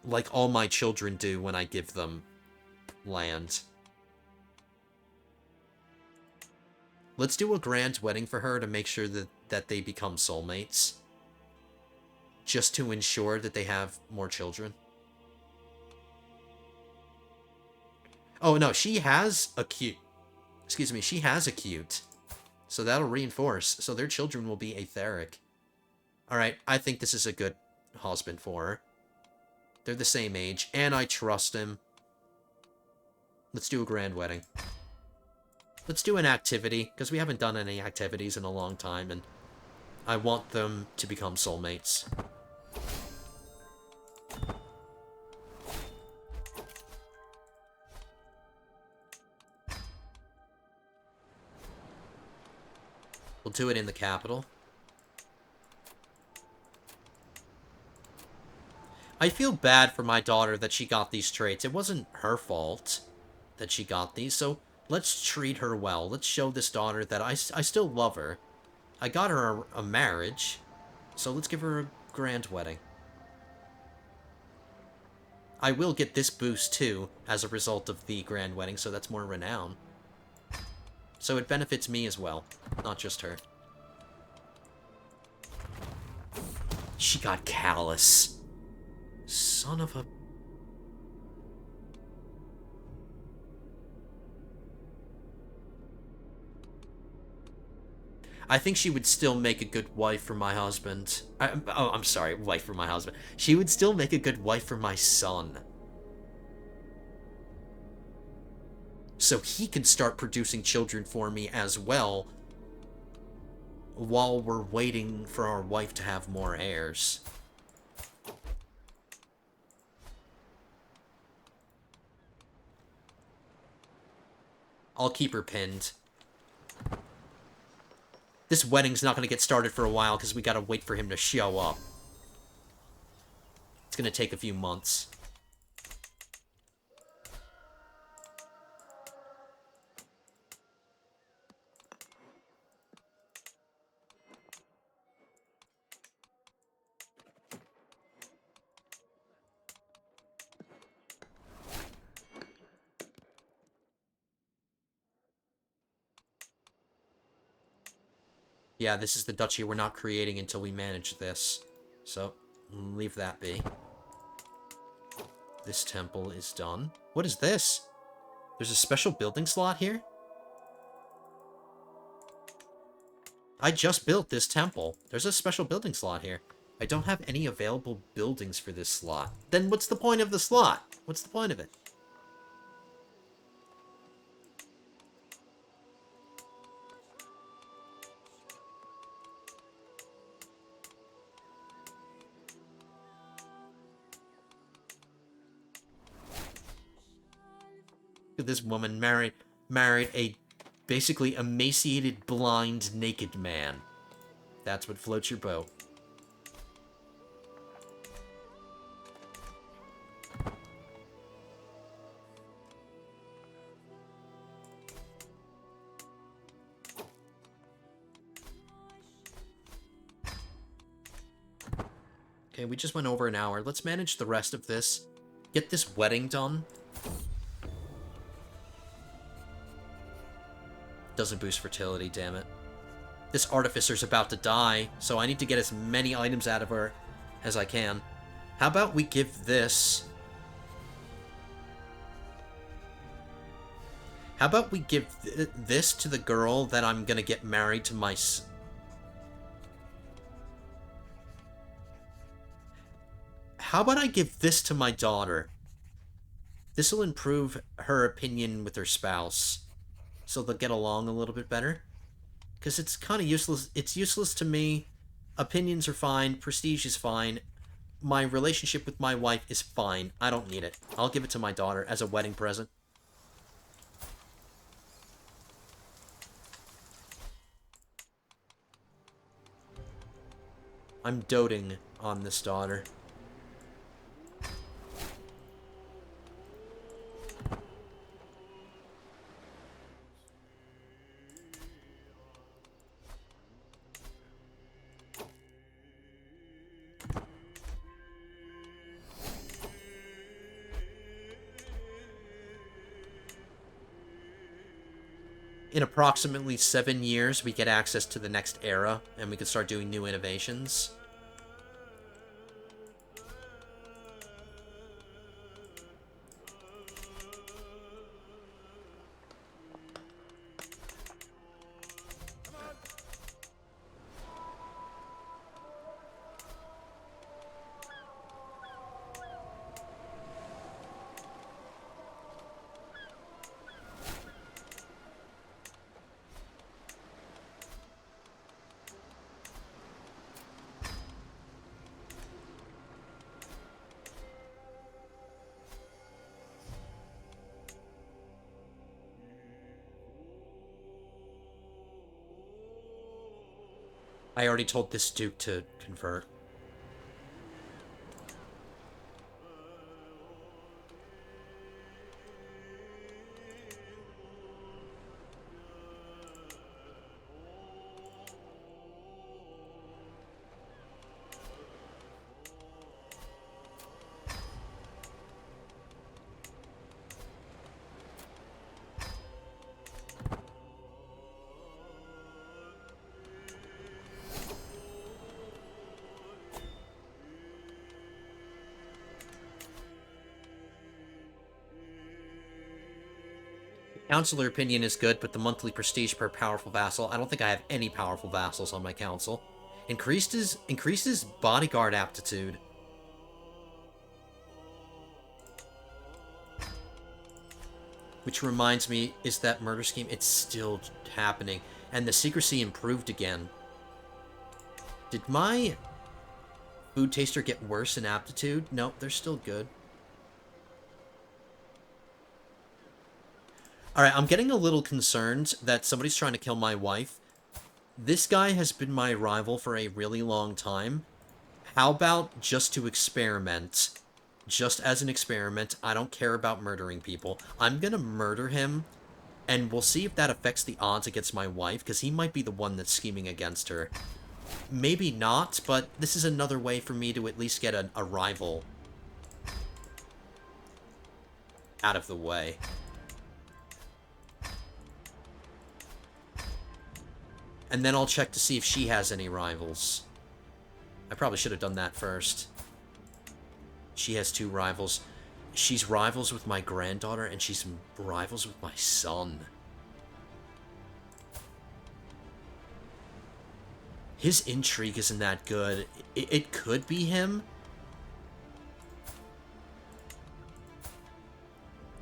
like all my children do when I give them land. Let's do a grand wedding for her to make sure that they become soulmates. Just to ensure that they have more children. Oh, no, she has a cute... Excuse me, she has a cute. So that'll reinforce. So their children will be etheric. Alright, I think this is a good husband for her. They're the same age, and I trust him. Let's do a grand wedding. Let's do an activity, because we haven't done any activities in a long time, and I want them to become soulmates. We'll do it in the capital. I feel bad for my daughter that she got these traits. It wasn't her fault that she got these, so let's treat her well. Let's show this daughter that I still love her. I got her a marriage, so let's give her a grand wedding. I will get this boost, too, as a result of the grand wedding, so that's more renown. So it benefits me as well, not just her. She got callous. Son of a... I think she would still make a good wife for my husband. I'm sorry, wife for my husband. She would still make a good wife for my son. So he can start producing children for me as well, while we're waiting for our wife to have more heirs. I'll keep her pinned. This wedding's not going to get started for a while because we got to wait for him to show up. It's going to take a few months. Yeah, this is the duchy we're not creating until we manage this. So, leave that be. This temple is done. What is this? There's a special building slot here? I just built this temple. There's a special building slot here. I don't have any available buildings for this slot. Then what's the point of the slot? What's the point of it? This woman married a basically emaciated, blind, naked man. That's what floats your boat. Okay, we just went over an hour. Let's manage the rest of this. Get this wedding done. Doesn't boost fertility, damn it. This artificer's about to die, so I need to get as many items out of her as I can. How about we give this... How about we give this to the girl that I'm gonna get married to my... How about I give this to my daughter? This will improve her opinion with her spouse, so they'll get along a little bit better. Because it's kind of useless. It's useless to me. Opinions are fine. Prestige is fine. My relationship with my wife is fine. I don't need it. I'll give it to my daughter as a wedding present. I'm doting on this daughter. In approximately 7 years, we get access to the next era, and we can start doing new innovations. I already told this duke to convert. Counselor opinion is good, but the monthly prestige per powerful vassal, I don't think I have any powerful vassals on my council. Increases bodyguard aptitude. Which reminds me, is that murder scheme? It's still happening. And the secrecy improved again. Did my food taster get worse in aptitude? Nope, they're still good. Alright, I'm getting a little concerned that somebody's trying to kill my wife. This guy has been my rival for a really long time. How about just to experiment? Just as an experiment, I don't care about murdering people. I'm gonna murder him, and we'll see if that affects the odds against my wife, because he might be the one that's scheming against her. Maybe not, but this is another way for me to at least get a rival out of the way. And then I'll check to see if she has any rivals. I probably should have done that first. She has 2 rivals. She's rivals with my granddaughter, and she's rivals with my son. His intrigue isn't that good. It could be him.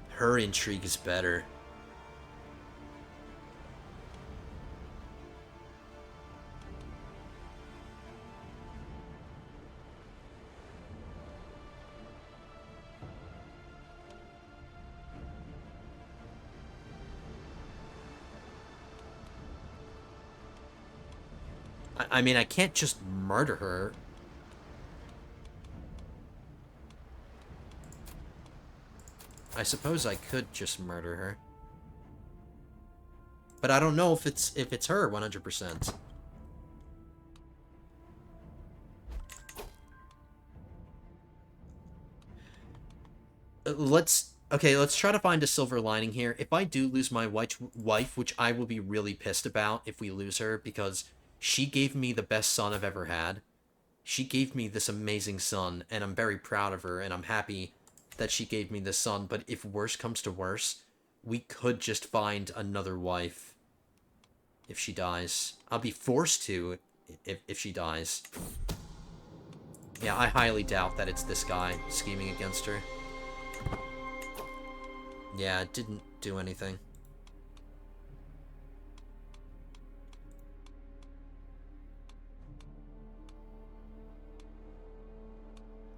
Her intrigue is better. I mean, I can't just murder her. I suppose I could just murder her. But I don't know if it's her 100%. let's try to find a silver lining here. If I do lose my wife, which I will be really pissed about if we lose her, because she gave me the best son I've ever had. She gave me this amazing son, and I'm very proud of her, and I'm happy that she gave me this son. But if worse comes to worse, we could just find another wife if she dies. I'll be forced to if she dies. Yeah, I highly doubt that it's this guy scheming against her. Yeah, it didn't do anything.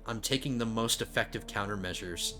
I'm taking the most effective countermeasures.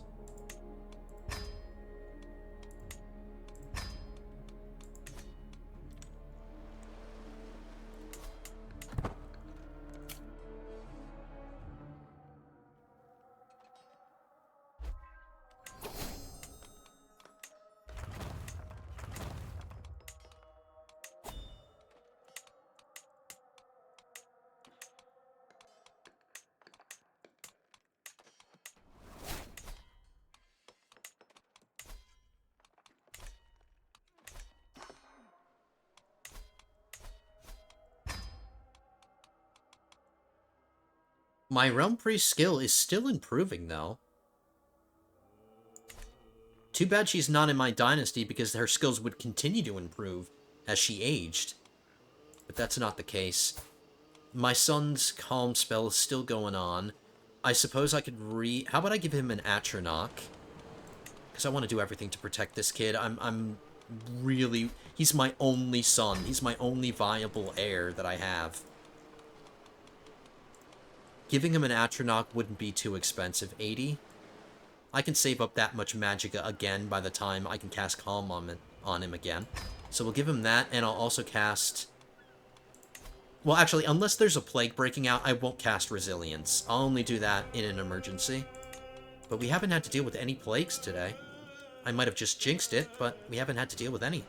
My Realm Priest skill is still improving, though. Too bad she's not in my dynasty, because her skills would continue to improve as she aged. But that's not the case. My son's calm spell is still going on. I suppose I could how about I give him an Atronach? Because I want to do everything to protect this kid. I'm really... He's my only son. He's my only viable heir that I have. Giving him an Atronach wouldn't be too expensive. 80? I can save up that much Magicka again by the time I can cast Calm on him again. So we'll give him that, and I'll also cast... Well, actually, unless there's a plague breaking out, I won't cast Resilience. I'll only do that in an emergency. But we haven't had to deal with any plagues today. I might have just jinxed it, but we haven't had to deal with any.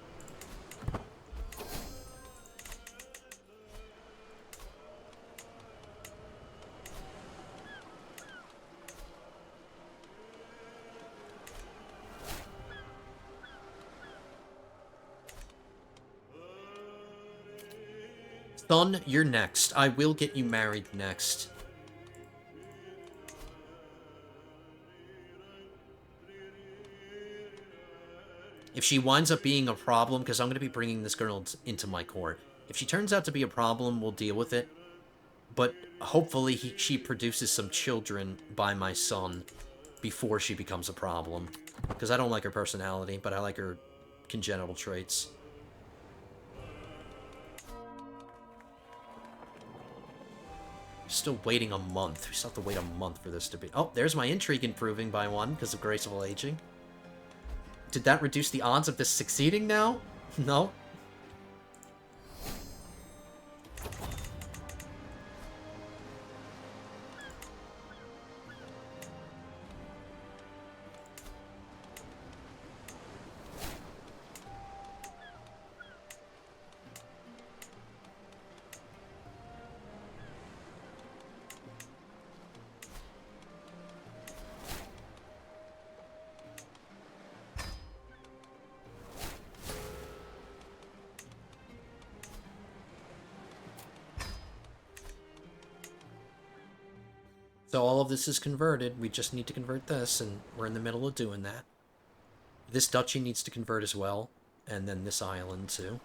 Son, you're next. I will get you married next. If she winds up being a problem, because I'm going to be bringing this girl into my court. If she turns out to be a problem, we'll deal with it. But hopefully she produces some children by my son before she becomes a problem. Because I don't like her personality, but I like her congenital traits. Still waiting a month. We still have to wait a month for this to be... Oh, there's my intrigue improving by 1 because of graceful aging. Did that reduce the odds of this succeeding now? No. So all of this is converted. We just need to convert this, and we're in the middle of doing that. This duchy needs to convert as well, and then this island too.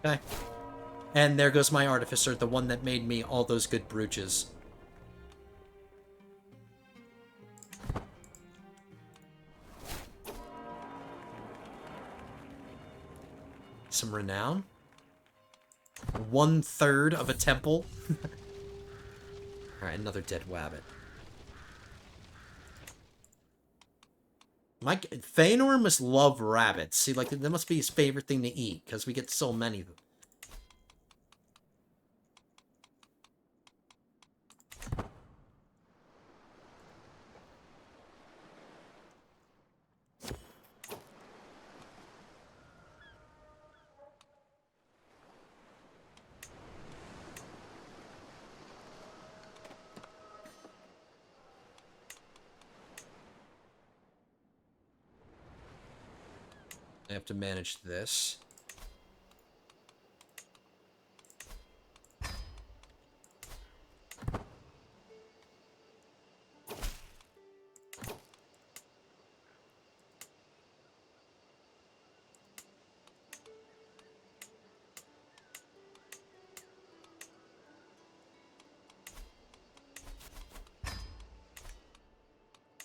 Okay. And there goes my artificer, the one that made me all those good brooches. Some renown. 1/3 of a temple. Alright, another dead wabbit. Feanor must love rabbits. See, like, that must be his favorite thing to eat, because we get so many of them. I have to manage this.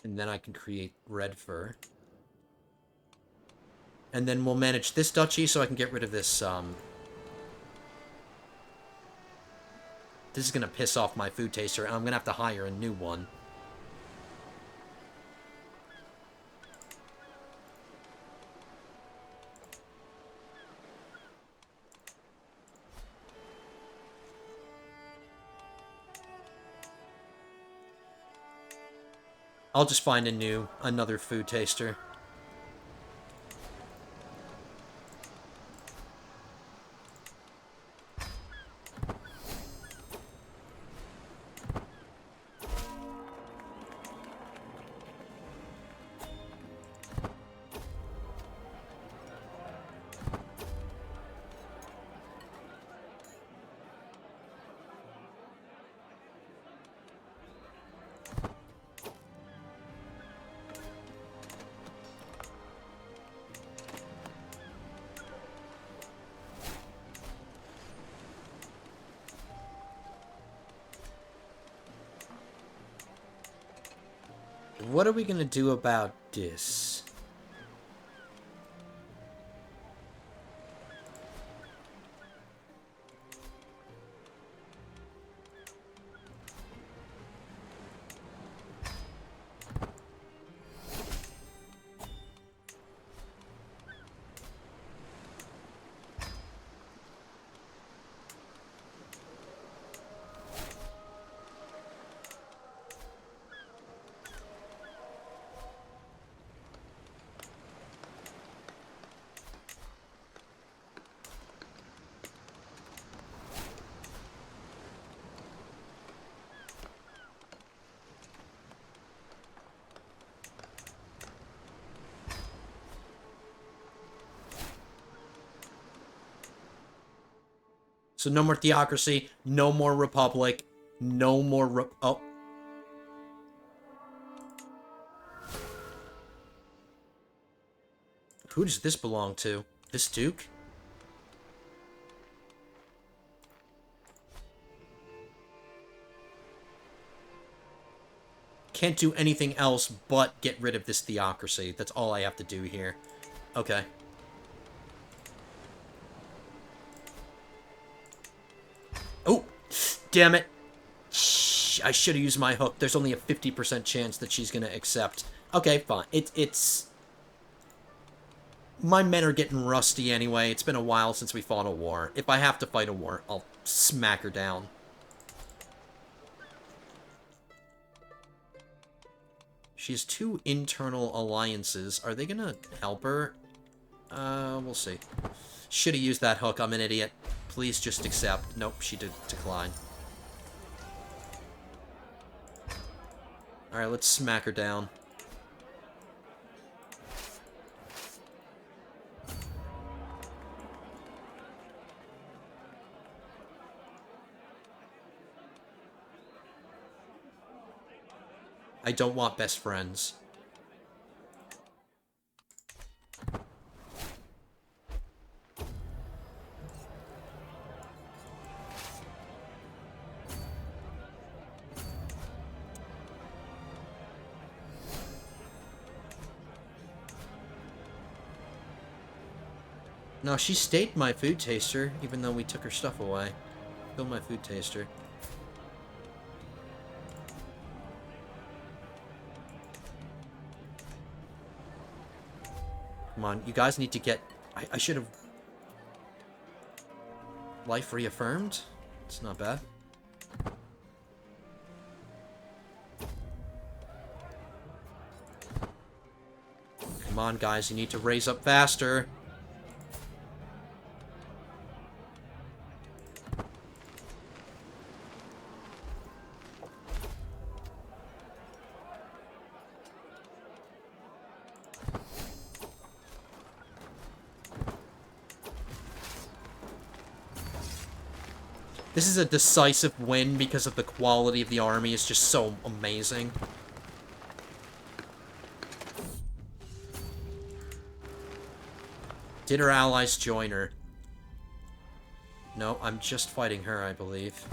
And then I can create red fur. And then we'll manage this duchy so I can get rid of this, This is gonna piss off my food taster, and I'm gonna have to hire a new one. I'll just find another food taster. What are we gonna do about this? So no more theocracy, no more republic, no more oh. Who does this belong to? This duke? Can't do anything else but get rid of this theocracy. That's all I have to do here. Okay. Oh! Damn it! I should have used my hook. There's only a 50% chance that she's gonna accept. Okay, fine. It's... My men are getting rusty anyway. It's been a while since we fought a war. If I have to fight a war, I'll smack her down. She has 2 internal alliances. Are they gonna help her? We'll see. Should have used that hook. I'm an idiot. Please just accept. Nope, she did decline. Alright, let's smack her down. I don't want best friends. No, she stayed my food taster, even though we took her stuff away. Still my food taster. Come on, you guys need to get... I should have... Life reaffirmed? It's not bad. Come on, guys, you need to raise up faster. This is a decisive win because of the quality of the army. It's just so amazing. Did her allies join her? No, I'm just fighting her, I believe.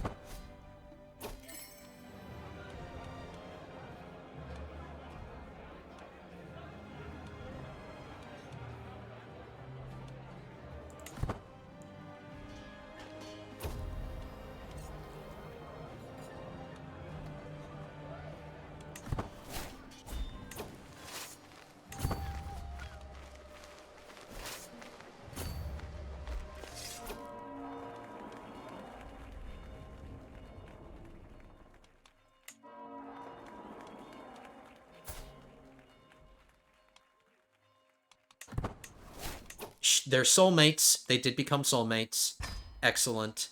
They're soulmates. They did become soulmates. Excellent.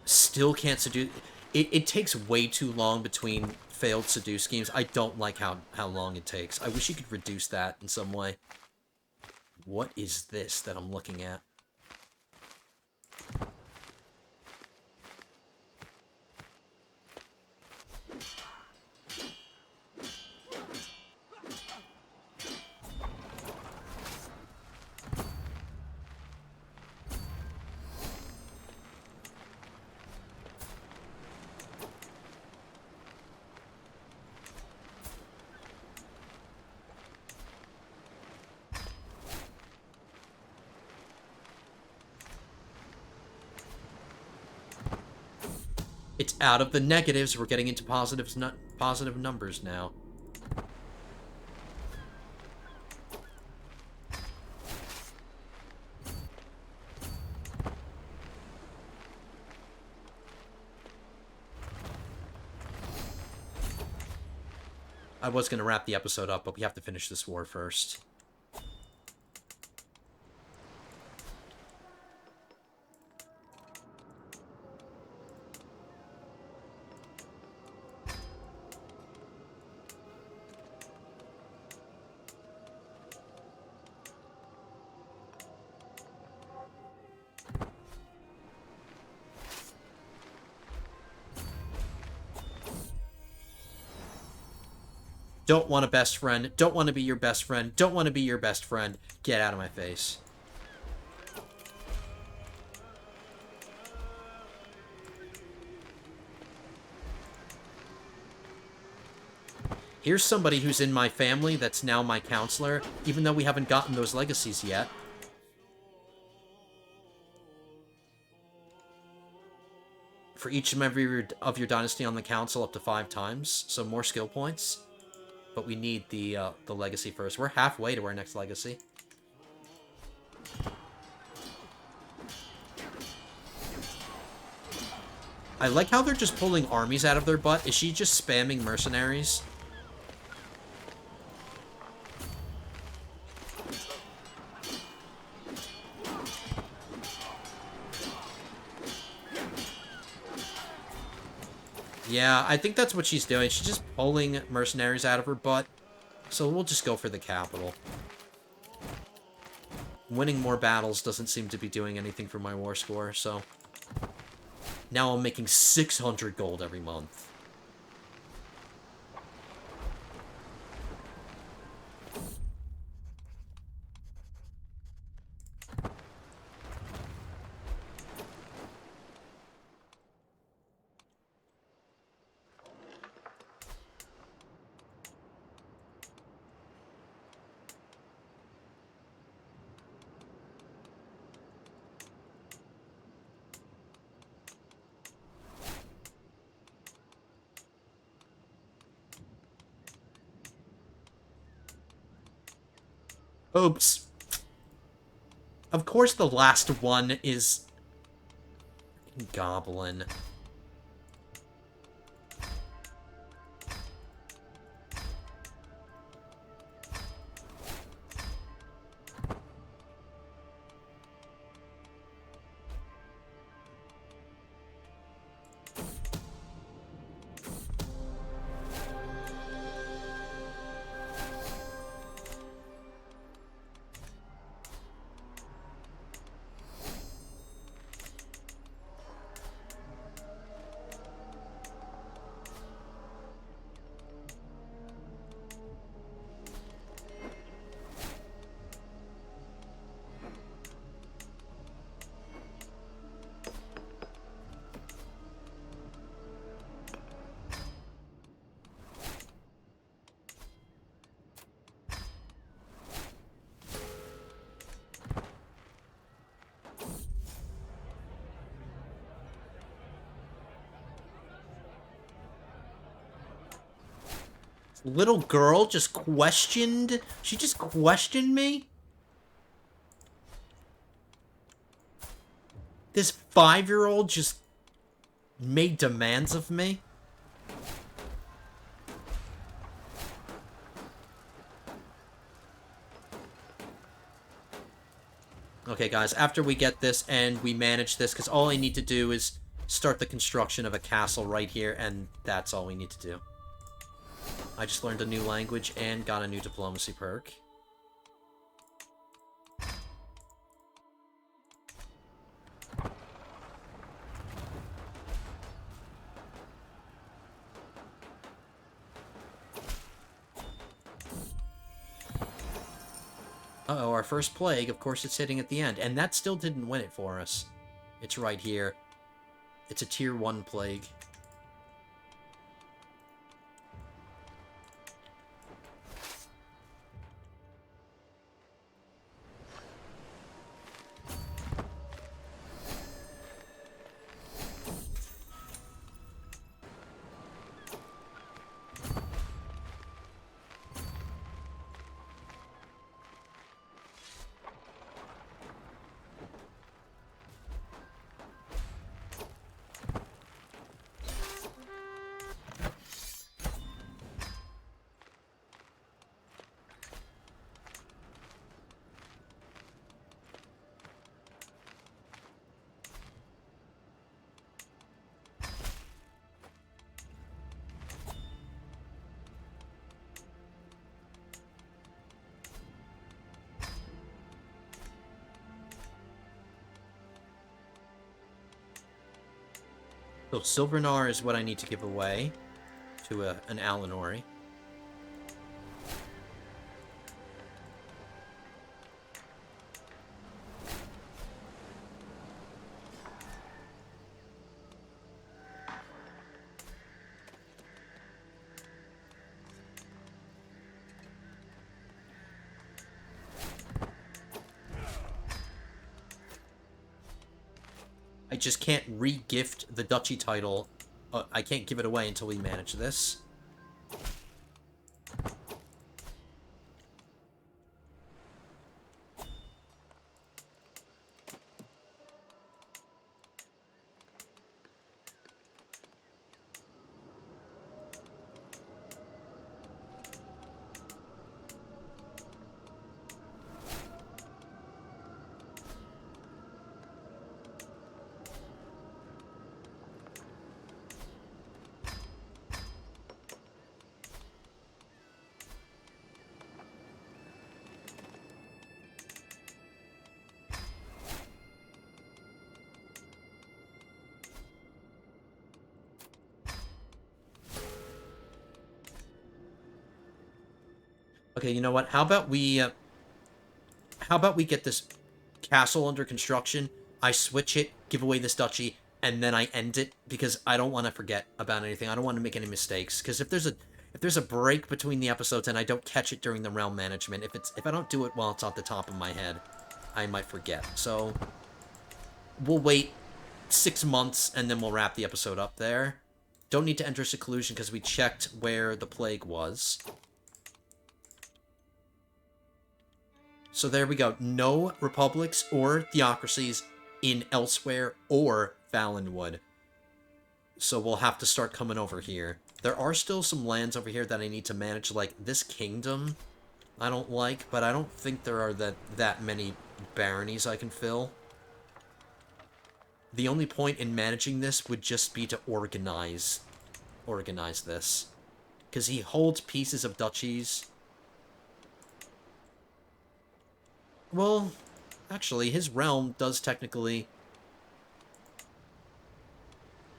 Still can't seduce... It takes way too long between failed seduce schemes. I don't like how long it takes. I wish you could reduce that in some way. What is this that I'm looking at? It's out of the negatives. We're getting into positive numbers now. I was going to wrap the episode up, but we have to finish this war first. Don't want a best friend. Don't want to be your best friend. Don't want to be your best friend. Get out of my face. Here's somebody who's in my family that's now my counselor, even though we haven't gotten those legacies yet. For each member of your dynasty on the council up to 5 times, so more skill points. But we need the legacy first. We're halfway to our next legacy. I like how they're just pulling armies out of their butt. Is she just spamming mercenaries? Yeah, I think that's what she's doing. She's just pulling mercenaries out of her butt. So we'll just go for the capital. Winning more battles doesn't seem to be doing anything for my war score, so... Now I'm making 600 gold every month. Oops. Of course the last one is... Goblin. Little girl just questioned... She just questioned me? This 5-year-old just made demands of me? Okay, guys, after we get this and we manage this, because all I need to do is start the construction of a castle right here, and that's all we need to do. I just learned a new language and got a new diplomacy perk. Uh-oh, our first plague, of course it's hitting at the end, and that still didn't win it for us. It's right here. It's a tier 1 plague. So Silvernar is what I need to give away to an Alinori. I just can't re-gift the duchy title. I can't give it away until we manage this. Okay, you know what? How about we get this castle under construction? I switch it, give away this duchy, and then I end it because I don't want to forget about anything. I don't want to make any mistakes. Because if there's a break between the episodes and I don't catch it during the realm management, if I don't do it while it's off the top of my head, I might forget. So we'll wait 6 months and then we'll wrap the episode up there. Don't need to enter seclusion because we checked where the plague was. So there we go. No republics or theocracies in Elsewhere or Valenwood. So we'll have to start coming over here. There are still some lands over here that I need to manage, like this kingdom I don't like, but I don't think there are that many baronies I can fill. The only point in managing this would just be to organize this. Because he holds pieces of duchies. Well, actually, his realm does technically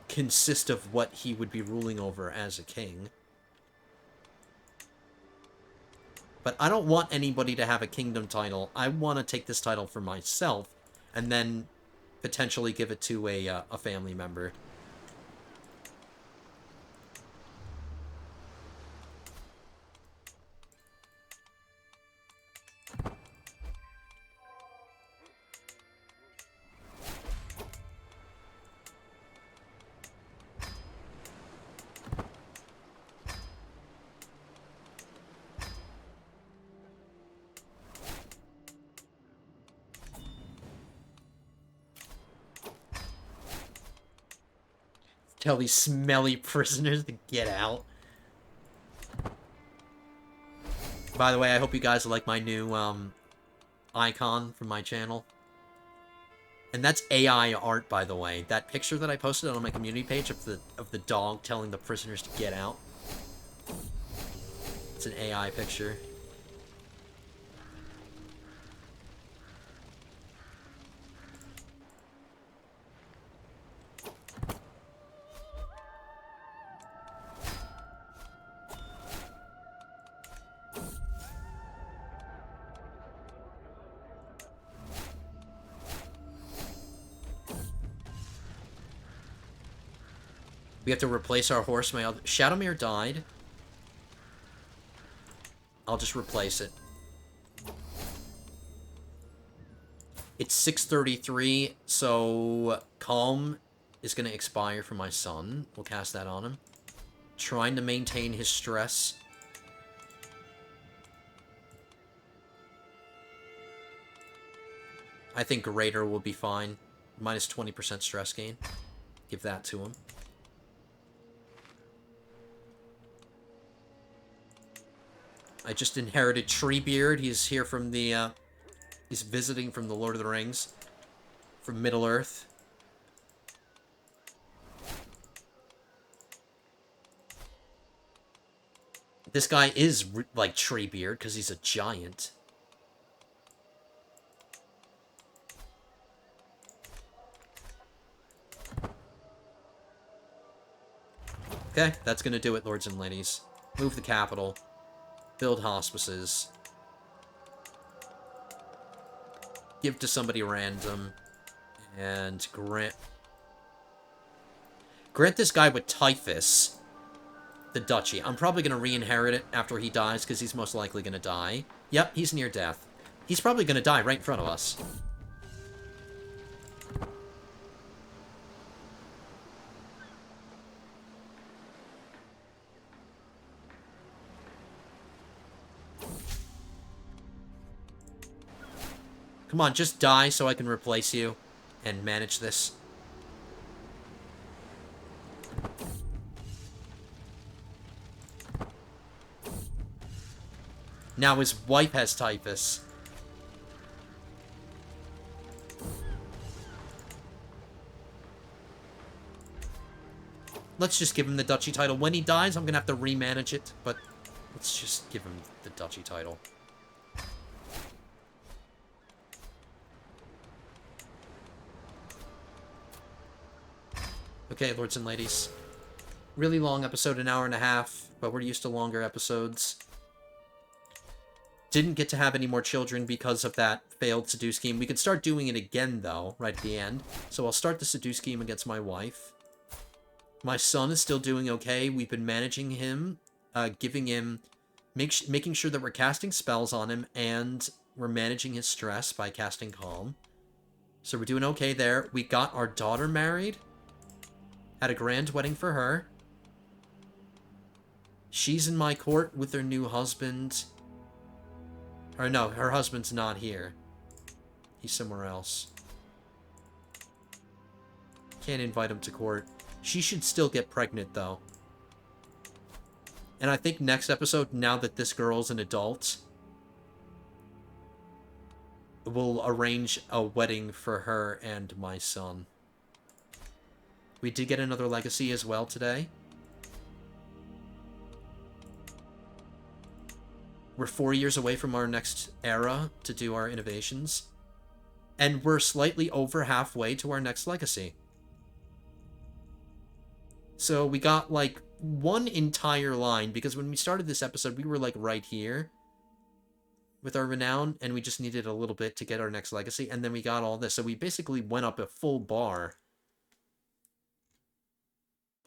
consist of what he would be ruling over as a king. But I don't want anybody to have a kingdom title. I want to take this title for myself, and then potentially give it to a family member. Tell these smelly prisoners to get out. By the way, I hope you guys like my new icon from my channel. And that's AI art, by the way. That picture that I posted on my community page of the dog telling the prisoners to get out. It's an AI picture. We have to replace our horse. Shadowmere died. I'll just replace it. It's 6:33, so Calm is going to expire for my son. We'll cast that on him. Trying to maintain his stress. I think Greater will be fine. Minus 20% stress gain. Give that to him. I just inherited Treebeard. He's here from the, he's visiting from the Lord of the Rings. From Middle-earth. This guy is, like, Treebeard, because he's a giant. Okay, that's gonna do it, lords and ladies. Move the capital. Build hospices. Give to somebody random. And grant this guy with typhus the duchy. I'm probably going to re-inherit it after he dies, because he's most likely going to die. Yep, he's near death. He's probably going to die right in front of us. Come on, just die so I can replace you and manage this. Now his wife has typhus. Let's just give him the duchy title. When he dies, I'm going to have to remanage it, but let's just give him the duchy title. Okay, lords and ladies. Really long episode, an hour and a half, but we're used to longer episodes. Didn't get to have any more children because of that failed seduce scheme. We can start doing it again, though, right at the end. So I'll start the seduce scheme against my wife. My son is still doing okay. We've been managing him, giving him... making sure that we're casting spells on him, and we're managing his stress by casting Calm. So we're doing okay there. We got our daughter married. Had a grand wedding for her. She's in my court with her new husband. Or no, her husband's not here. He's somewhere else. Can't invite him to court. She should still get pregnant, though. And I think next episode, now that this girl's an adult, we'll arrange a wedding for her and my son. We did get another legacy as well today. We're 4 years away from our next era to do our innovations. And we're slightly over halfway to our next legacy. So we got, like, one entire line, because when we started this episode, we were, like, right here with our renown, and we just needed a little bit to get our next legacy, and then we got all this. So we basically went up a full bar,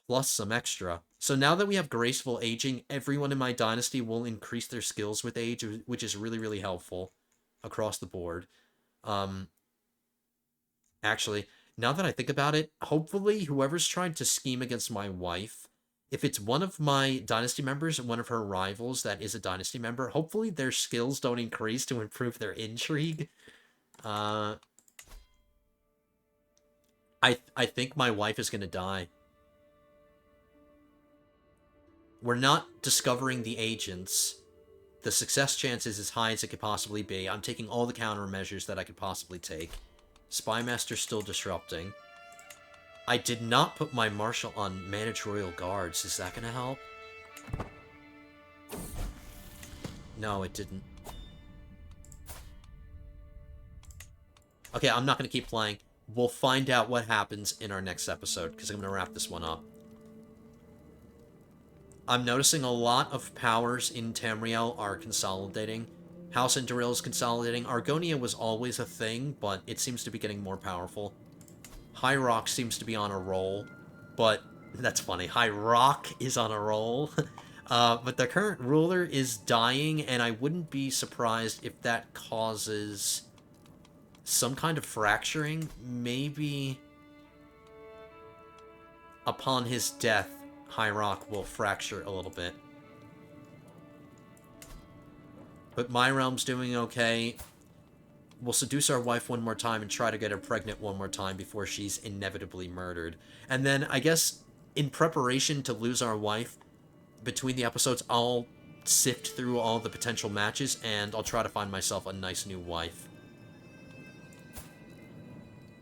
plus some extra. So now that we have graceful aging, everyone in my dynasty will increase their skills with age, which is really, really helpful across the board. Actually, now that I think about it, hopefully whoever's trying to scheme against my wife, if it's one of my dynasty members, one of her rivals that is a dynasty member, hopefully their skills don't increase to improve their intrigue. I think my wife is going to die. We're not discovering the agents. The success chance is as high as it could possibly be. I'm taking all the countermeasures that I could possibly take. Spymaster's still disrupting. I did not put my marshal on manage royal guards. Is that going to help? No, it didn't. Okay, I'm not going to keep playing. We'll find out what happens in our next episode, because I'm going to wrap this one up. I'm noticing a lot of powers in Tamriel are consolidating. House Indoril is consolidating. Argonia was always a thing, but it seems to be getting more powerful. High Rock seems to be on a roll, but that's funny. High Rock is on a roll. But the current ruler is dying, and I wouldn't be surprised if that causes some kind of fracturing. Maybe upon his death, High Rock will fracture a little bit. But my realm's doing okay. We'll seduce our wife one more time and try to get her pregnant one more time before she's inevitably murdered. And then, I guess, in preparation to lose our wife, between the episodes, I'll sift through all the potential matches, and I'll try to find myself a nice new wife.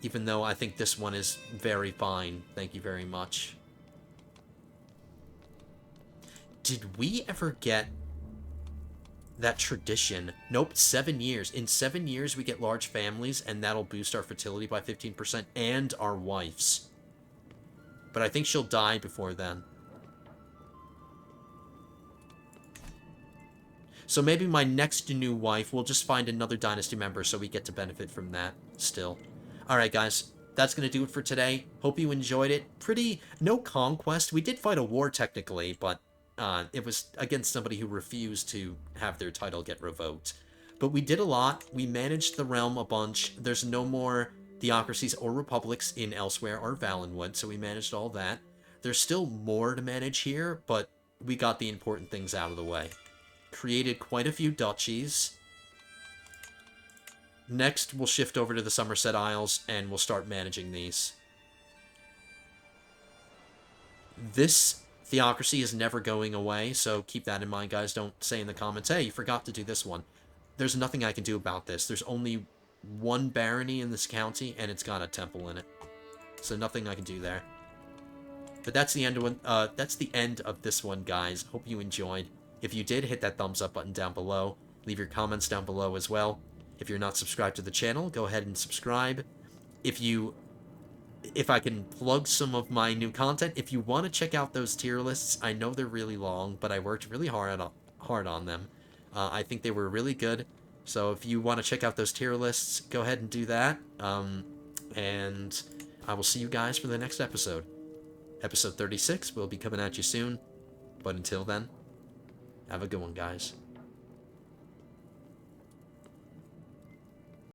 Even though I think this one is very fine. Thank you very much. Did we ever get that tradition? Nope, 7 years. In 7 years, we get large families, and that'll boost our fertility by 15%, and our wife's. But I think she'll die before then. So maybe my next new wife, will just find another dynasty member so we get to benefit from that still. Alright, guys. That's going to do it for today. Hope you enjoyed it. No conquest. We did fight a war, technically, but it was against somebody who refused to have their title get revoked. But we did a lot. We managed the realm a bunch. There's no more theocracies or republics in Elsewhere or Valenwood, so we managed all that. There's still more to manage here, but we got the important things out of the way. Created quite a few duchies. Next, we'll shift over to the Somerset Isles, and we'll start managing these. This theocracy is never going away, so keep that in mind, guys. Don't say in the comments, hey, you forgot to do this one. There's nothing I can do about this. There's only one barony in this county, and it's got a temple in it. So nothing I can do there. But that's the end of this one, guys. Hope you enjoyed. If you did, hit that thumbs up button down below. Leave your comments down below as well. If you're not subscribed to the channel, go ahead and subscribe. If I can plug some of my new content, if you want to check out those tier lists, I know they're really long, but I worked really hard on them. I think they were really good. So if you want to check out those tier lists, go ahead and do that. And I will see you guys for the next episode. Episode 36 will be coming at you soon. But until then, have a good one, guys.